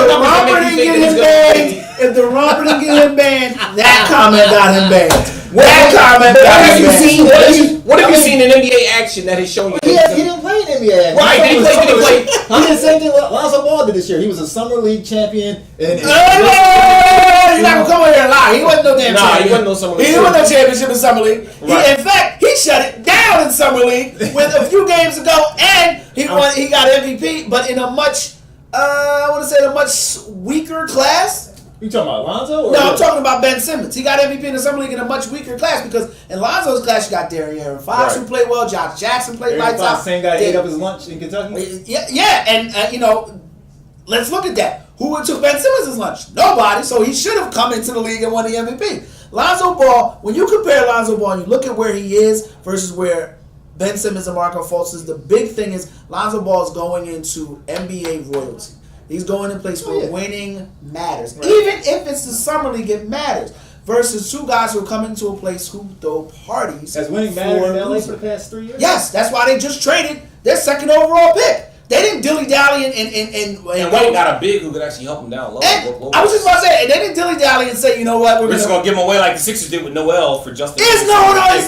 Romper didn't get his name. if the romper didn't get him banned, that comment got him banned. That comment What got have him you banned. seen? What have you seen in NBA action that has shown you? He didn't play in NBA. Right, he didn't play. He did the same thing Lonzo Ball did this year. He was a summer league champion. And You're not gonna come over here and lie. He wasn't no damn Nah, champion. he wasn't no summer league. He wasn't no championship in summer league. Right. In fact, he shut it down in summer league with a few games ago, and he won. He got MVP, but in a much, I want to say, a much weaker class. You talking about Lonzo? Or No, I'm talking about Ben Simmons. He got MVP in the summer league in a much weaker class because in Lonzo's class you got Aaron Fox who played well, Josh Jackson played lights out. Same guy ate up his lunch in Kentucky. Yeah, and you know, let's look at that. Who took Ben Simmons' lunch? Nobody. So he should have come into the league and won the MVP. Lonzo Ball. When you compare Lonzo Ball and you look at where he is versus where Ben Simmons and Markelle Fultz is, the big thing is Lonzo Ball is going into NBA royalty. He's going in a place where winning matters. Right. Even if it's the summer league, it matters. Versus two guys who are coming to a place who throw parties. Has winning mattered in LA for the past 3 years? Yes, that's why they just traded their second overall pick. They didn't dilly-dally and Wayne got a big who could actually help him down low. I was just about to say, and they didn't dilly-dally and say, you know what, we're just going to give him away like the Sixers did with Noel for Justin. Is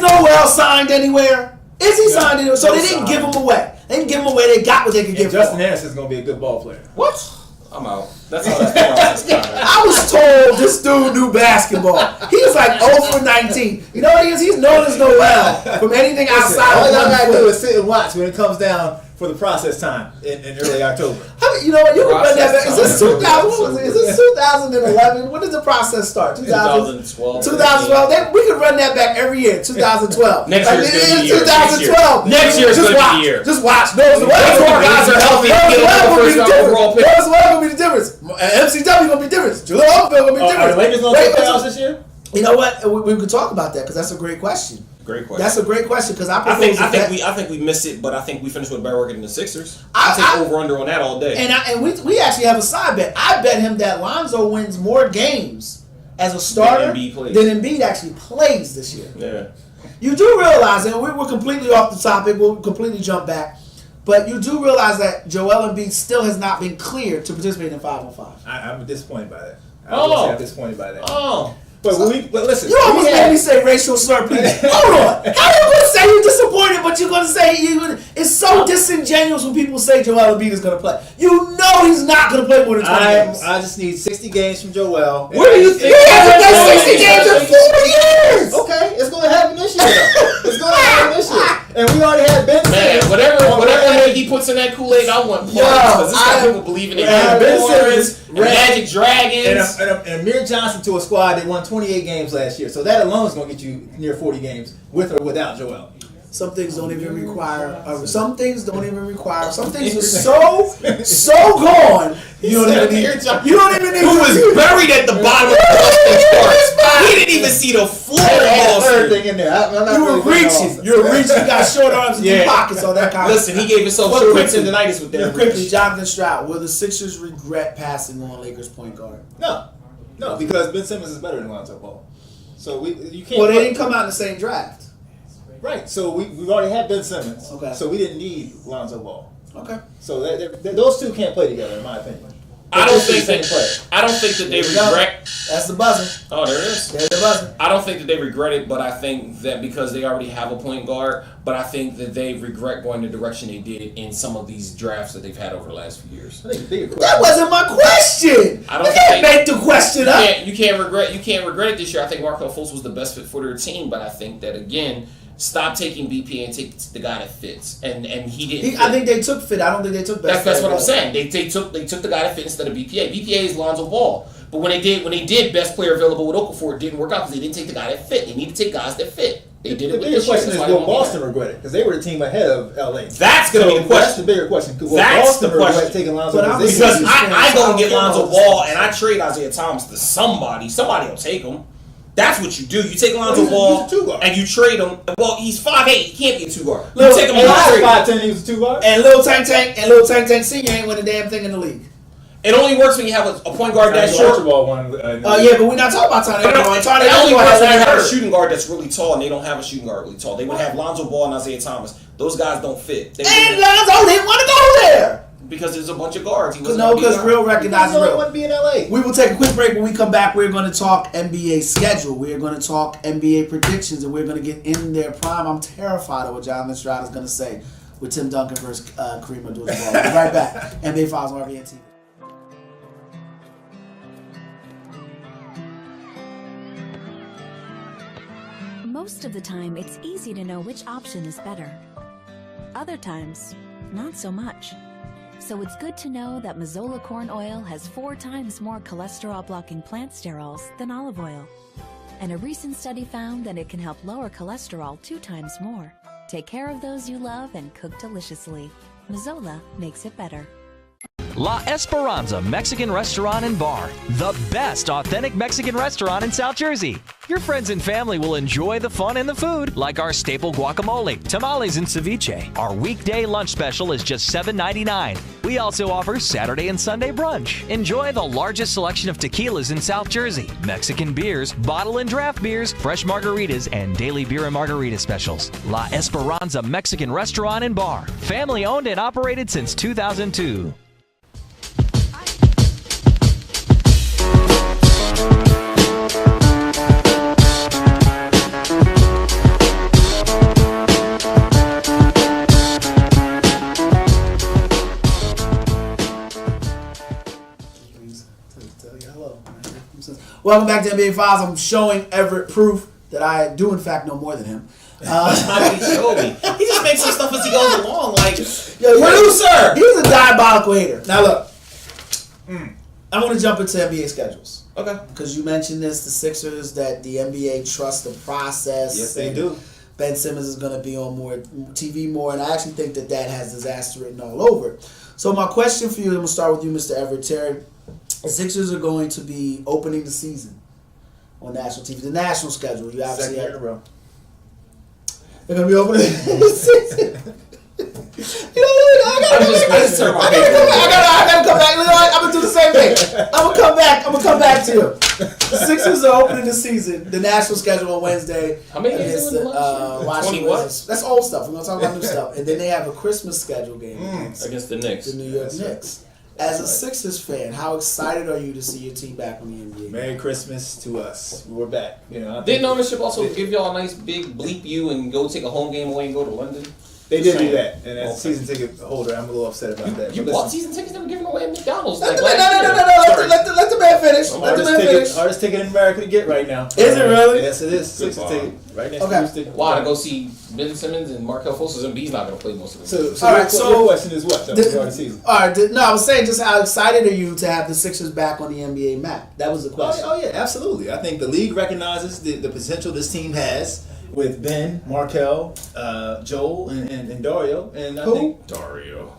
Noel signed anywhere? Is he signed anywhere? So they didn't give him away. They didn't give him away. They got what they could give him. Justin Harris is going to be a good ball player. What? I'm out. That's how that's I was told this dude knew basketball. He's like 0 for 19. You know what he is? He's known as Noel from anything outside all of y'all 1 got to foot. do is sit and watch when it comes down for the process time in early October. You know what? You can run that back. Is this 2000? What was it? Is this 2011? When did the process start? 2012. 2012. We can run that back every year. 2012. Next year's going to be the year. 2012. Next year's going to be the year. Just watch. Those guys are healthy. Those going to be the difference. MCW going to be different. Jaleel Okafor going to be different. Are the Lakers going to make playoffs this year? You know what? We could talk about that because that's a great question. Great question. That's a great question because I think we missed it, but I think we finished with a better record than the Sixers. I take over under on that all day. And we actually have a side bet. I bet him that Lonzo wins more games as a starter than Embiid actually plays this year. Yeah. You do realize, and we're completely off the topic. We'll completely jump back. But you do realize that Joel Embiid still has not been cleared to participate in 5-on-5. I'm disappointed by that. I'm disappointed by that. Oh. But listen. You almost made me say racial slur, please. Hold on. How are you going to say you're disappointed, but you're going to say it's so disingenuous when people say Joel Embiid is going to play. You know he's not going to play more than 20 games. I just need 60 games from Joel. What do you think? He hasn't played 60 games in 4 years. Okay, it's going to happen this year, though. It's going to happen this year. And we already had Ben Simmons. Whatever he puts in that Kool-Aid, I want parts. Because this guy people believe in it. Ben Simmons, Magic Dragons. And Amir Johnson to a squad that won 28 games last year. So that alone is going to get you near 40 games with or without Joel. Some things don't even require. Some things don't even require. Some things are so gone. You don't even need. Who was buried at the bottom of the charts? He didn't even see the floor. Everything in there. You were reaching. You got short arms and deep pockets on that kind of. Listen, he gave himself short tendinitis with that. Quickly, Jonathan Stroud. Will the Sixers regret passing on Lakers point guard? No, because Ben Simmons is better than Lonzo Ball. So you can't. Well, they didn't come out in the same draft. Right, so we've already had Ben Simmons, so we didn't need Lonzo Ball. Okay, so those two can't play together, in my opinion. I don't think that they regret. That's the buzzer. Oh, there it is. There's the buzzer. I don't think that they regret it, but I think that because they already have a point guard, but I think that they regret going the direction they did in some of these drafts that they've had over the last few years. That wasn't my question. I don't you can't make the question up. You can't regret it this year. I think Markelle Fultz was the best fit for their team, but I think that again. Stop taking BP and take the guy that fits, and he didn't. I think they took fit. I don't think they took best. That's what I'm saying. They took the guy that fit instead of BPA. BPA is Lonzo Ball, but when they did best player available with Okafor, it didn't work out because they didn't take the guy that fit. They need to take guys that fit. They did it. The bigger question is, will Boston regret it? Because they were the team ahead of LA. That's going to be the question. That's the bigger question. Will Boston regret taking Lonzo Ball? Because I go and get Lonzo Ball and I trade Isaiah Thomas to somebody. Somebody will take him. That's what you do. You take Lonzo Ball and you trade him. Well, he's 5'8". He can't be a 2-guard. You take him and you trade him. 5'10", he was a 2-guard. And Lil Tank Tank Senior ain't win a damn thing in the league. It only works when you have a point guard that's short. Yeah, but we're not talking about Tony. It only works when you have a shooting guard that's really tall, and they don't have a shooting guard really tall. They would have Lonzo Ball and Isaiah Thomas. Those guys don't fit. And Lonzo didn't want to go there. Because there's a bunch of guards. Because real recognizes real. Want to be in LA. We will take a quick break. When we come back, we're going to talk NBA schedule. We are going to talk NBA predictions, and we're going to get in their prime. I'm terrified of what Jonathan Stroud is going to say with Tim Duncan versus Kareem Abdul-Jabbar. We'll be right back. NBA Files on RVNTV. Most of the time, it's easy to know which option is better. Other times, not so much. So it's good to know that Mazola corn oil has 4 times more cholesterol-blocking plant sterols than olive oil. And a recent study found that it can help lower cholesterol 2 times more. Take care of those you love and cook deliciously. Mazola makes it better. La Esperanza Mexican Restaurant and Bar, the best authentic Mexican restaurant in South Jersey. Your friends and family will enjoy the fun and the food, like our staple guacamole, tamales, and ceviche. Our weekday lunch special is just $7.99. We also offer Saturday and Sunday brunch. Enjoy the largest selection of tequilas in South Jersey, Mexican beers, bottle and draft beers, fresh margaritas, and daily beer and margarita specials. La Esperanza Mexican Restaurant and Bar, family owned and operated since 2002. Welcome back to NBA Files. I'm showing Everett proof that I do, in fact, know more than him. He showed me. He just makes some stuff as he goes along. Like, producer! He's a diabolical hater. Now, look. I want to jump into NBA schedules. Okay. Because you mentioned this, the Sixers, that the NBA trusts the process. Yes, they do. Ben Simmons is going to be on more TV more, and I actually think that has disaster written all over it. So my question for you, I'm going to start with you, Mr. Everett Terry. The Sixers are going to be opening the season on national TV. The national schedule. You obviously Second year in a row. They're going to be opening the season. I just turned my page. I gotta come back. I'm gonna do the same thing. I'm gonna come back to you. The Sixers are opening the season. The national schedule on Wednesday. How many games against Washington? That's old stuff. We're gonna talk about new stuff. And then they have a Christmas schedule game against the Knicks. The New York Knicks. As a Sixers fan, how excited are you to see your team back on the NBA? Merry Christmas to us. We're back. Didn't ownership also give y'all a nice big bleep you and go take a home game away and go to London? They did do that, and as a season ticket holder, I'm a little upset about that. You bought season tickets that were given away at McDonald's. No. Let the man finish. Hardest ticket in America to get right now. Is it really? Yes, it is. Sixers ticket right next to you. Why to go see Ben Simmons and Markelle Fultz and B's not going to play most of the So your question is what? The season. All right. No, I was saying just how excited are you to have the Sixers back on the NBA map? That was the question. Oh yeah, absolutely. I think the league recognizes the potential this team has with Ben, Markelle, Joel, and Dario. And I think Dario.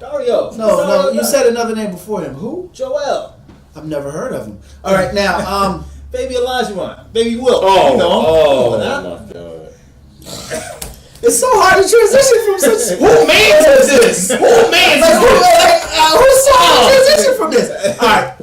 No, you said another name before him. Who? Joel. I've never heard of him. All right, now, Baby Olajuwon. Baby Wilt. Oh my God. It's so hard to transition from such. Who mans is this? Who mans is this? Who's so hard to transition from this? All right,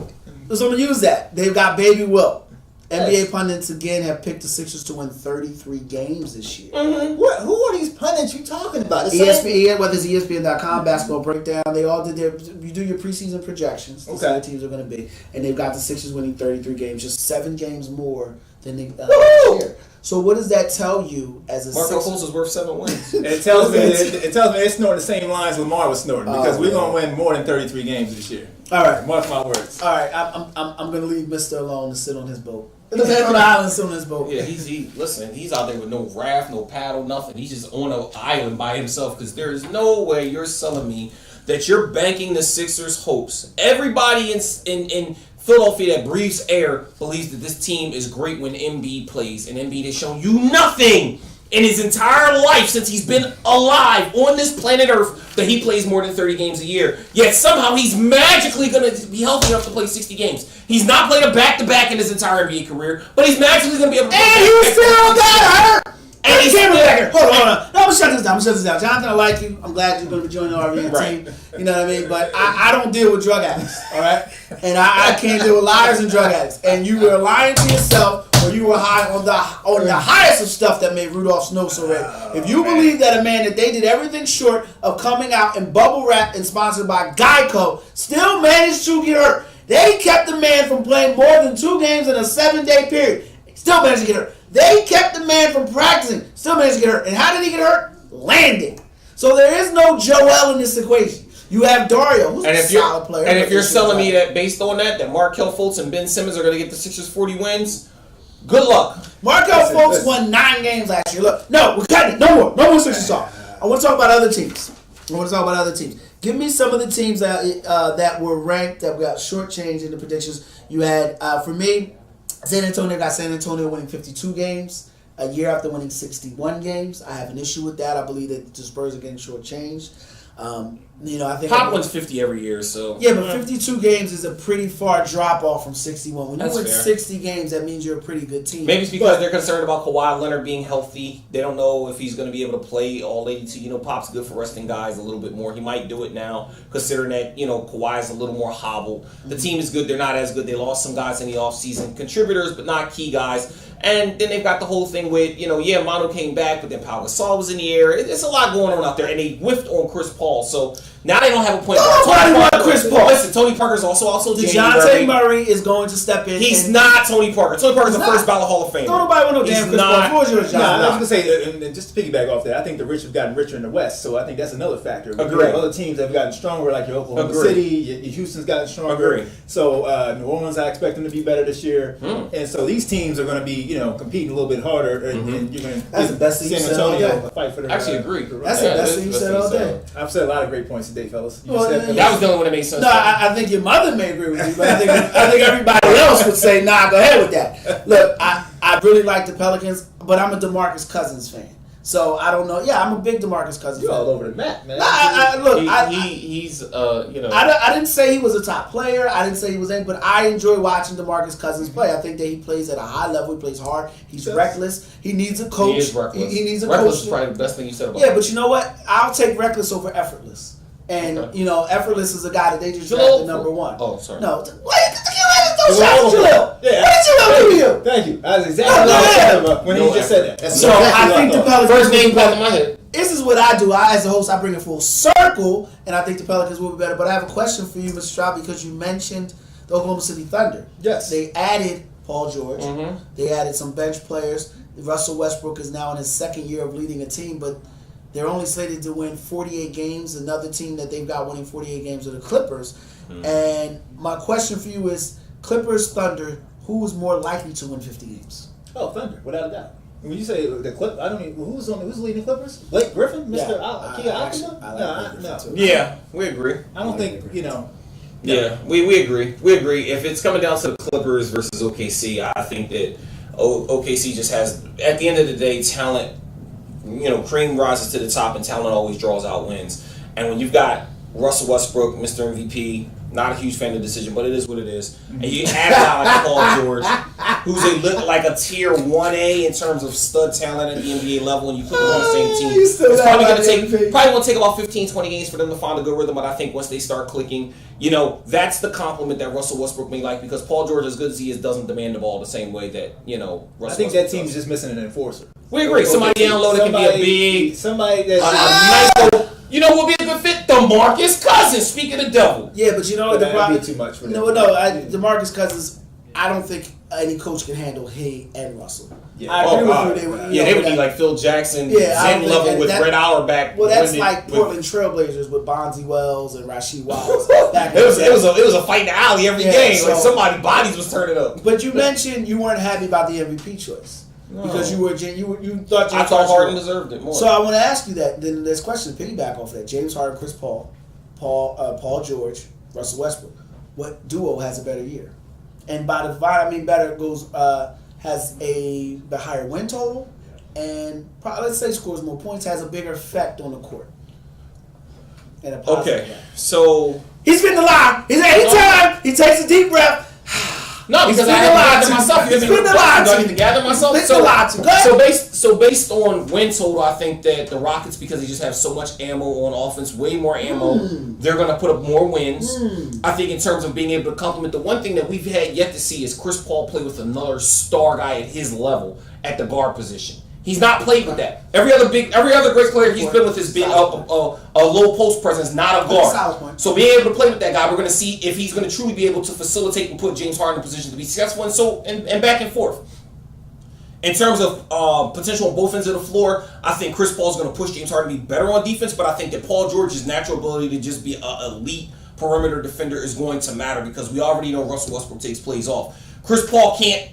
so I'm gonna use that. They've got Baby Wilt. NBA pundits again have picked the Sixers to win 33 games this year. Mm-hmm. Who are these pundits you talking about? ESPN, whether it's ESPN.com, Basketball Breakdown, they all did you do your preseason projections. That's how the teams are going to be. And they've got the Sixers winning 33 games, just 7 games more than they last year. So what does that tell you as a Markelle Fultz is worth 7 wins. It tells me it's snorting the same lines Lamar was snorting because we're going to win more than 33 games this year. All right. Mark my words. All right. I'm going to leave Mr. alone to sit on his boat. The man on the island sitting on his boat. Yeah, he's out there with no raft, no paddle, nothing. He's just on an island by himself because there is no way you're selling me that you're banking the Sixers' hopes. Everybody in Philadelphia that breathes air believes that this team is great when Embiid plays, and Embiid has shown you nothing in his entire life since he's been alive on this planet Earth that he plays more than 30 games a year. Yet somehow he's magically going to be healthy enough to play 60 games. He's not played a back-to-back in his entire NBA career, but he's magically going to be able to play and he still got hurt! And he's still back. Hold on. No, I'm going to shut this down. Jonathan, I like you. I'm glad you're going to be joining the RVN team. You know what I mean? But I don't deal with drug addicts, all right? And I can't deal with liars and drug addicts. And you were lying to yourself or you were high on the highest of stuff that made Rudolph Snow so red. If you believe that a man that they did everything short of coming out and bubble wrap and sponsored by Geico still managed to get hurt. They kept the man from playing more than 2 games in a 7-day period. Still managed to get hurt. They kept the man from practicing. Still managed to get hurt. And how did he get hurt? Landing. So there is no Joel in this equation. You have Dario, who's a solid player. And if you're selling me that based on that Markelle Fultz and Ben Simmons are going to get the Sixers 40 wins, good luck. Markelle Fultz won 9 games last year. Look, no, we're cutting it. No more Sixers talk. I want to talk about other teams. Give me some of the teams that were ranked, that got shortchanged in the predictions. You had, for me, San Antonio winning 52 games a year after winning 61 games. I have an issue with that. I believe that the Spurs are getting shortchanged. I think Pop wins 50 every year, so yeah, but 52 games is a pretty far drop off from 61. When you win fair. 60 games, that means you're a pretty good team. Maybe it's because they're concerned about Kawhi Leonard being healthy. They don't know if he's going to be able to play all 82. Pop's good for resting guys a little bit more. He might do it now, considering that Kawhi's a little more hobbled. The team is good. They're not as good. They lost some guys in the offseason, contributors, but not key guys. And then they've got the whole thing with, Mono came back, but then Pau Gasol was in the air. It's a lot going on out there, and they whiffed on Chris Paul. So now they don't have a point guard. Nobody want Chris Paul. Listen, Tony Parker's also DeJounte Murray is going to step in. He's not Tony Parker. Tony Parker's the first ballot Hall of Famer. Don't nobody want no damn Chris Paul. I was going to say, and just to piggyback off that, I think the rich have gotten richer in the West, so I think that's another factor. Agree. Other teams have gotten stronger, like your Oklahoma City, your Houston's gotten stronger. Agree. So New Orleans, I expect them to be better this year. And so these teams are going to be, competing a little bit harder, and you're going to That's the best thing you said all day. Fight for their Actually agree. That's the best thing you said all day. I've said a lot of great points today, fellas. That was the only one that made sense. No, I think your mother may agree with you, but I think everybody else would say, nah, go ahead with that. Look, I really like the Pelicans, but I'm a DeMarcus Cousins fan. So I don't know. Yeah, I'm a big DeMarcus Cousins fan. You're all over the map, man. He's I didn't say he was a top player. I didn't say he was but I enjoy watching DeMarcus Cousins play. I think that he plays at a high level. He plays hard. He's reckless. He needs a coach. He is reckless. He needs a reckless coach. Is probably the best thing you said about him. But you know what? I'll take reckless over effortless. And, effortless is a guy that they just drafted number 1. Oh, sorry. No. Don't shout Jalil. Yeah. What did Jalil do to you? Thank you. That's exactly what I said when he just said that. So I think the Pelicans. First name popped in my head. This is what I do. As a host, I bring it full circle, and I think the Pelicans will be better. But I have a question for you, Mr. Stroud, because you mentioned the Oklahoma City Thunder. Yes. They added Paul George. They added some bench players. Russell Westbrook is now in his 2nd year of leading a team, but they're only slated to win 48 games. Another team that they've got winning 48 games are the Clippers. And my question for you is, Clippers, Thunder, who is more likely to win 50 games? Oh, Thunder, without a doubt. When you say the Clip, I don't even who's leading the Clippers? Blake Griffin, Mr. No. Yeah, we agree. I don't think Yeah, we agree. We agree. If it's coming down to the Clippers versus OKC, I think that OKC just has, at the end of the day, talent. Cream rises to the top, and talent always draws out wins. And when you've got Russell Westbrook, Mr. MVP, not a huge fan of the decision, but it is what it is. And you add a guy like Paul George, who's like a tier 1A in terms of stud talent at the NBA level, and you put them on the same team. It's probably going to take about 15, 20 games for them to find a good rhythm, but I think once they start clicking, that's the compliment that Russell Westbrook may like, because Paul George, as good as he is, doesn't demand the ball the same way that, Russell I think that team's just missing an enforcer. We agree. Somebody down low that can be a big, somebody that's nice little, will be a good fit. DeMarcus Cousins. Speaking of the devil. Yeah, but the problem be too much for them. DeMarcus Cousins, I don't think any coach can handle he and Russell. Yeah. I agree with you. They would be like Phil Jackson, Zen level with Red Auerbach. Well, that's like Portland Trailblazers with Bonzi Wells and Rasheed Wallace. It was a fight in the alley every game. So, somebody's bodies was turning up. But you mentioned you weren't happy about the MVP choice. No. Because you thought I thought Harden deserved it more. So I want to ask you that. Then this question, piggyback off of that: James Harden, Chris Paul, Paul George, Russell Westbrook. What duo has a better year? And by divide, I mean better goes has the higher win total, and let's say scores more points, has a bigger effect on the court. And a positive way. So he's been the line. He's anytime he takes a deep breath. No, because I had to gather myself. You have to gather myself. So based on win total, I think that the Rockets, because they just have so much ammo on offense, way more ammo, they're going to put up more wins. I think in terms of being able to complement, the one thing that we've had yet to see is Chris Paul play with another star guy at his level at the guard position. He's not played with that. Every other great player he's been with has been a low post presence, not a guard. So being able to play with that guy, we're going to see if he's going to truly be able to facilitate and put James Harden in a position to be successful, and back and forth. In terms of potential on both ends of the floor, I think Chris Paul's going to push James Harden to be better on defense, but I think that Paul George's natural ability to just be an elite perimeter defender is going to matter, because we already know Russell Westbrook takes plays off. Chris Paul can't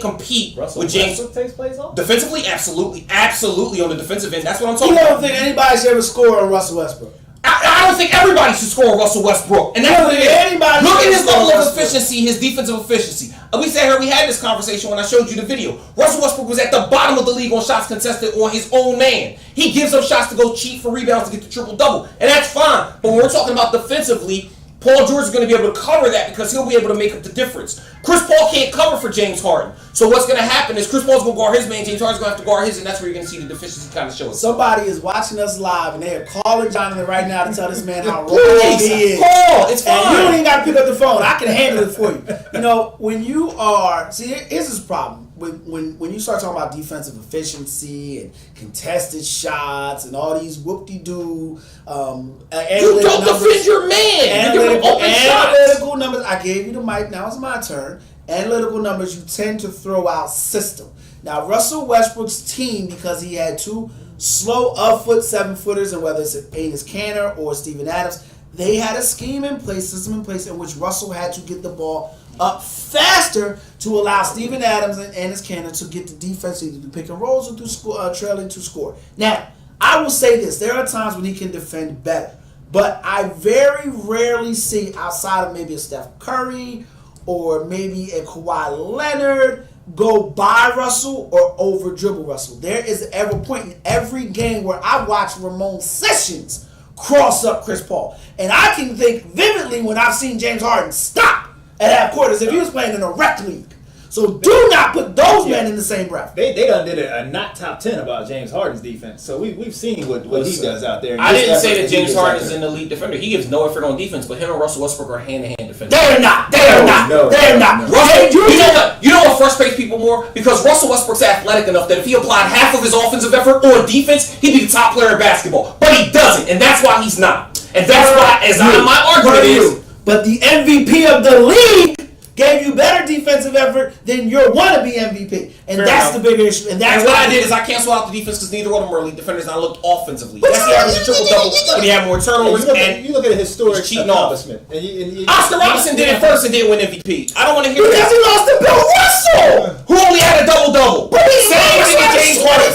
compete with James. Westbrook takes plays off? Defensively, absolutely on the defensive end. That's what I'm talking about. You don't think anybody should ever score on Russell Westbrook? I don't think everybody should score on Russell Westbrook. And that's what it is. Look at his level of efficiency, his defensive efficiency. We sat here, we had this conversation when I showed you the video. Russell Westbrook was at the bottom of the league on shots contested on his own man. He gives up shots to go cheat for rebounds to get the triple-double. And that's fine. But when we're talking about defensively, Paul George is going to be able to cover that, because he'll be able to make up the difference. Chris Paul can't cover for James Harden. So what's going to happen is Chris Paul's going to guard his man, James Harden's going to have to guard his, and that's where you're going to see the deficiency kind of show us. Somebody is watching us live, and they're calling Jonathan right now to tell this man how wrong he is. Call! It's fine. And you don't even got to pick up the phone. I can handle it for you. You know, when you are... See, here's this problem. When you start talking about defensive efficiency and contested shots and all these whoop-de-doo... you don't defend your man! Analytical numbers. I gave you the mic. Now it's my turn. Analytical numbers, you tend to throw out system. Now, Russell Westbrook's team, because he had two slow up-foot 7-footers, and whether it's Enes Kanter or Steven Adams, they had a scheme in place, system in place, in which Russell had to get the ball up faster to allow Steven Adams and Enes Kanter to get the defense either through pick and rolls or through trailing to score. Now, I will say this. There are times when he can defend better, but I very rarely see, outside of maybe a Steph Curry or maybe a Kawhi Leonard, go by Russell or over dribble Russell. There is ever a point in every game where I watch Ramon Sessions cross up Chris Paul. And I can think vividly when I've seen James Harden stop at half court as if he was playing in a rec league. So do not put those men in the same breath. They done did a not top 10 about James Harden's defense. So we've seen what he does out there. I didn't say that James Harden is an elite defender. He gives no effort on defense, but him and Russell Westbrook are hand-to-hand defenders. They're not. You know what frustrates people more? Because Russell Westbrook's athletic enough that if he applied half of his offensive effort on defense, he'd be the top player in basketball. But he doesn't, and that's why he's not. And that's why, my argument is... But the MVP of the league gave you better defensive effort than your wannabe MVP. And that's the bigger issue. And that's what I did is I canceled out the defense because neither one of them were elite defenders, and I looked offensively. That's the average triple-double when he had more turnovers. You look at a historic accomplishment. Oscar Robertson did it first and didn't win MVP. I don't want to hear that. Because he lost to Bill Russell, who only had a double-double. But he averaged James Harden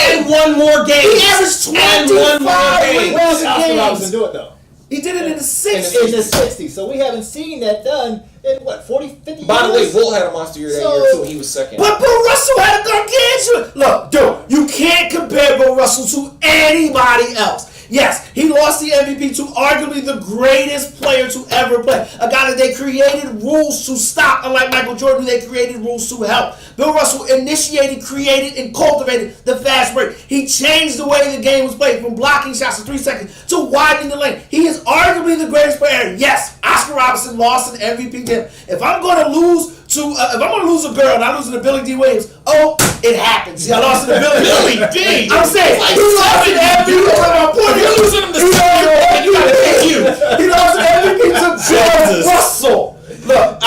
and one more game. He averaged 25 When did Oscar Robertson do it, though? He did it in the 60s. In the 60s. So we haven't seen that done in, 40, 50 years? By the way, Bull had a monster year that year, too. He was second. But Bill Russell had a gargantuan... Look, dude, you can't compare Bill Russell to anybody else. Yes, he lost the MVP to arguably the greatest player to ever play. A guy that they created rules to stop, unlike Michael Jordan, they created rules to help. Bill Russell initiated, created, and cultivated the fast break. He changed the way the game was played from blocking shots in 3 seconds to widening the lane. He is arguably the greatest player. Yes, Oscar Robertson lost an MVP to him. If I'm going to lose a girl and I lose to Billy D. Williams, it happens. See, I lost to Billy D. I'm saying he lost an MVP. You're losing him to you gotta pick you. He lost an MVP to George Russell. Look,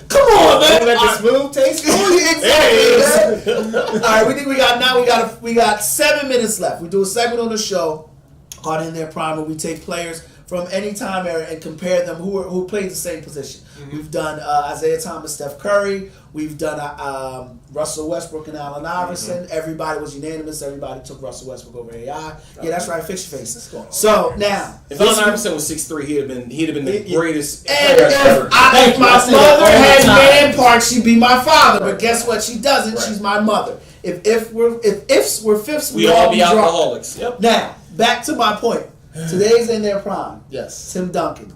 come on, man. Let the smooth taste. Exactly. All right, we think we got 7 minutes left. We do a segment on the show called In Their Prime, where we take players from any time era and compare them who played the same position. Mm-hmm. We've done Isaiah Thomas, Steph Curry. We've done Russell Westbrook and Allen Iverson. Mm-hmm. Everybody was unanimous. Everybody took Russell Westbrook over AI. Yeah, that's right. Fix your face. So now, if Allen Iverson was 6'3", he'd have been the greatest and player ever. If my mother had man parts, she'd be my father. But guess what? She doesn't. Right. She's my mother. If we're fifths, we all be alcoholics. Yep. Now back to my point. Today's In Their Prime. Yes. Tim Duncan,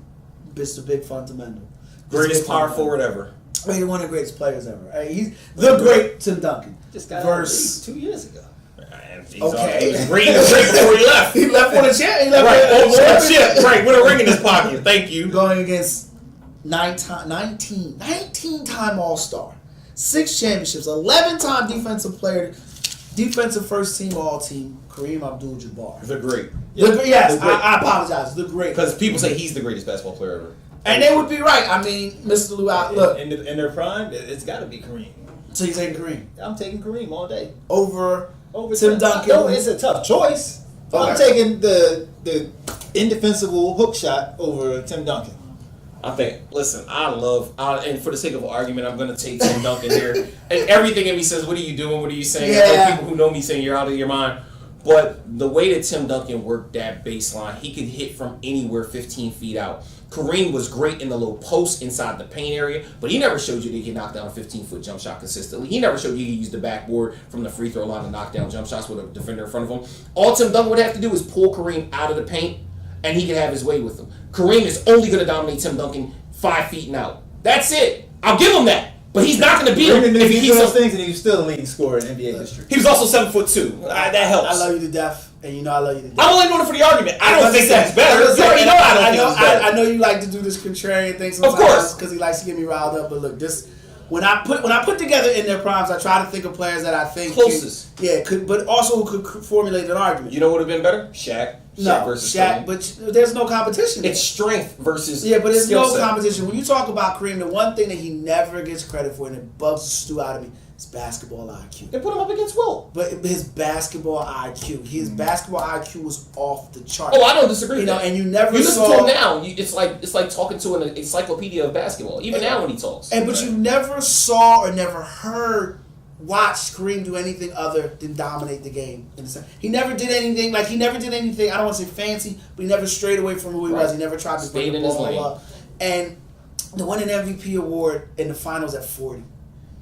Mr. Big Fundamental. Greatest power forward ever. I mean, one of the greatest players ever. He's the great Tim Duncan. Just got versus 2 years ago. Okay. He was great before he left. He left with a chip. He left Right, with a chip. right, with a ring in his pocket. Thank you. Going against 19-time All-Star, 6 championships, 11-time defensive first team All-Team, Kareem Abdul-Jabbar. The great. Yes, The great. I apologize. The great. Because people say he's the greatest basketball player ever. And they would be right. I mean, Mr. Lou, look. In their prime, it's got to be Kareem. So you're taking Kareem? I'm taking Kareem all day. Over Tim Duncan? No, it's a tough choice. I'm taking the indefensible hook shot over Tim Duncan. I think, listen, and for the sake of argument, I'm going to take Tim Duncan here. And everything in me says, what are you doing? What are you saying? Yeah. I know people who know me saying you're out of your mind. But the way that Tim Duncan worked that baseline, he could hit from anywhere 15 feet out. Kareem was great in the low post inside the paint area, but he never showed you that he could knock down a 15-foot jump shot consistently. He never showed you he could use the backboard from the free throw line to knock down jump shots with a defender in front of him. All Tim Duncan would have to do is pull Kareem out of the paint, and he could have his way with him. Kareem is only going to dominate Tim Duncan 5 feet and out. That's it. I'll give him that. But he's not going to beat him if he keeps those things, and he was still a leading scorer in NBA history. He was also 7'2". That helps. I love you to death, and you know I love you to death. I'm only doing it for the argument. I don't think that's better. You already know I don't think it's better. I know you like to do this contrarian thing sometimes. Of course. Because he likes to get me riled up. But look, when I put together in their primes, I try to think of players that I think closest. But also who could formulate an argument. You know what would have been better? Shaq versus Shaq, Kareem. but there's no competition. It's strength versus but there's no set. competition. When you talk about Kareem, the one thing that he never gets credit for, and it bugs the stew out of me, is basketball IQ. They put him up against Wilt. But his basketball IQ, basketball IQ was off the chart. Oh, I don't disagree. You know, and you never listen saw to him now. It's like talking to an encyclopedia of basketball. Even now when he talks. But you never saw or never watched Kareem do anything other than dominate the game. He never did anything. I don't want to say fancy, but he never strayed away from who he was. He never tried to bring the ball up. And the winning MVP award in the finals at 40.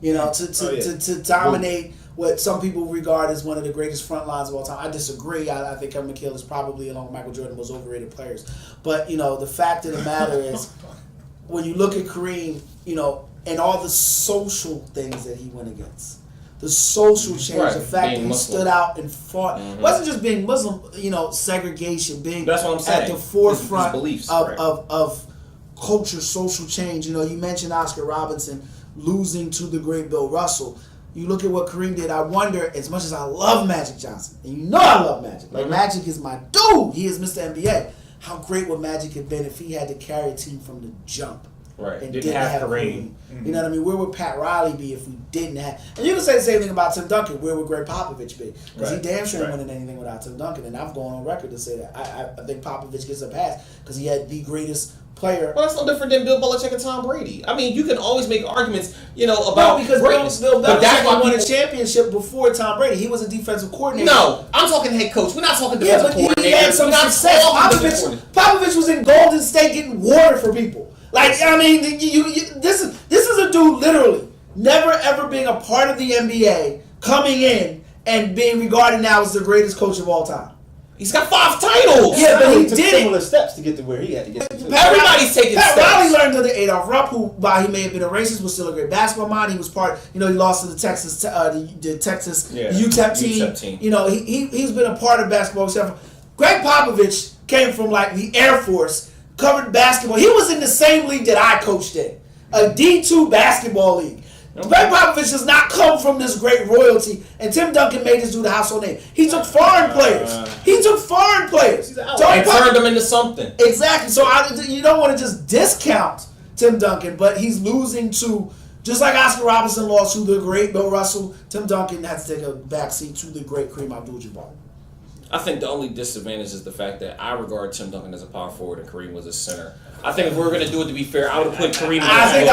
You know, to dominate what some people regard as one of the greatest front lines of all time. I disagree. I think Kevin McHale is probably, along with Michael Jordan, the most overrated players. But, the fact of the matter is, when you look at Kareem, and all the social things that he went against, the social change, the fact that he stood out and fought. It wasn't just being Muslim, segregation, being That's what I'm saying. at the forefront his beliefs, of culture, social change. You mentioned Oscar Robertson losing to the great Bill Russell. You look at what Kareem did. I wonder, as much as I love Magic Johnson, and I love Magic. Magic is my dude. He is Mr. NBA. How great would Magic have been if he had to carry a team from the jump? Right. And didn't have Kareem. You know what I mean? Where would Pat Riley be if we didn't have... And you can say the same thing about Tim Duncan. Where would Greg Popovich be? Because he damn sure ain't winning anything without Tim Duncan. And I've gone on record to say that. I think Popovich gets a pass because he had the greatest player. Well, that's no different than Bill Belichick and Tom Brady. I mean, you can always make arguments, about because greatness. Bill Belichick won a championship before Tom Brady. He was a defensive coordinator. No, I'm talking head coach. We're not talking defensive coordinator. He had some success. Popovich was in Golden State getting water for people. This is a dude literally never ever being a part of the NBA, coming in and being regarded now as the greatest coach of all time. He's got 5 titles. Yeah, but he took did similar steps to get to where he had to get to. Everybody's taking steps. Pat Riley learned under Adolph Rupp, who, while he may have been a racist, was still a great basketball mind. He was part. He lost to the Texas, UTEP team. He's been a part of basketball. Greg Popovich came from the Air Force. Covered basketball. He was in the same league that I coached in, a D2 basketball league. Greg Popovich does not come from this great royalty, and Tim Duncan made this dude a household name. He took foreign players. And turned them into something. Exactly. So you don't want to just discount Tim Duncan, but he's losing to, just like Oscar Robertson lost to the great Bill Russell, Tim Duncan has to take a backseat to the great Kareem Abdul-Jabbar. I think the only disadvantage is the fact that I regard Tim Duncan as a power forward and Kareem was a center. I think if we were going to do it to be fair, I would have put Kareem. I think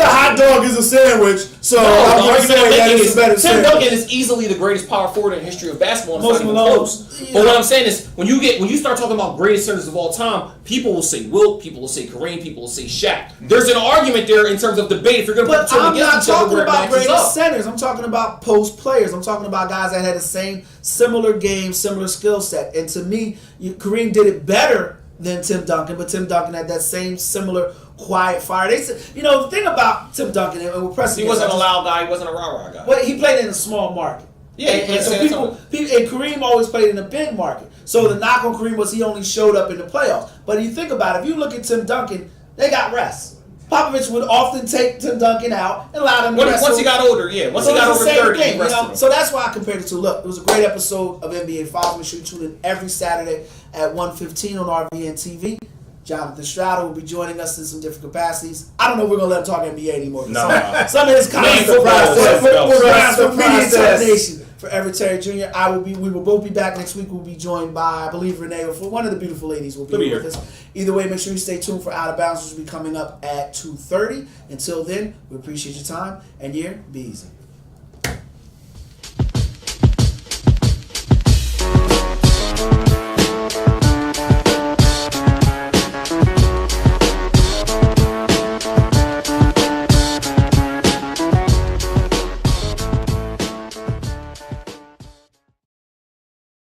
a hot dog is a sandwich. So I'm going to say that is better. Tim Duncan is easily the greatest power forward in the history of basketball. Most even close. But what I'm saying is, when you start talking about greatest centers of all time, people will say Wilt, people will say Kareem, people will say Shaq. There's an argument there in terms of debate. If you're going to put two against each other, I'm not talking about greatest centers. I'm talking about post players. I'm talking about guys that had the same similar game, similar skill set. And to me, Kareem did it better than Tim Duncan, but Tim Duncan had that same similar quiet fire. They said, the thing about Tim Duncan, and we're pressing. He wasn't a loud guy. He wasn't a rah-rah guy. But he played in a small market. Yeah, and so people, and Kareem always played in a big market. So the knock on Kareem was he only showed up in the playoffs. But you think about it, if you look at Tim Duncan, they got rest. Popovich would often take Tim Duncan out and allow him to rest. Once he got older, yeah. Once he got over 30, he rested him. So that's why I compared it to. Look, it was a great episode of NBA Files. Make sure you tune in every Saturday at 1:15 on RVNTV. Jonathan Stroud will be joining us in some different capacities. I don't know if we're going to let him talk NBA anymore. No. Some of his comments Main for media termination. For Everett Terry Jr., we will both be back next week. We'll be joined by, I believe, Renee, or for one of the beautiful ladies will be with us. Either way, make sure you stay tuned for Out of Bounds, which will be coming up at 2:30. Until then, we appreciate your time, and be easy.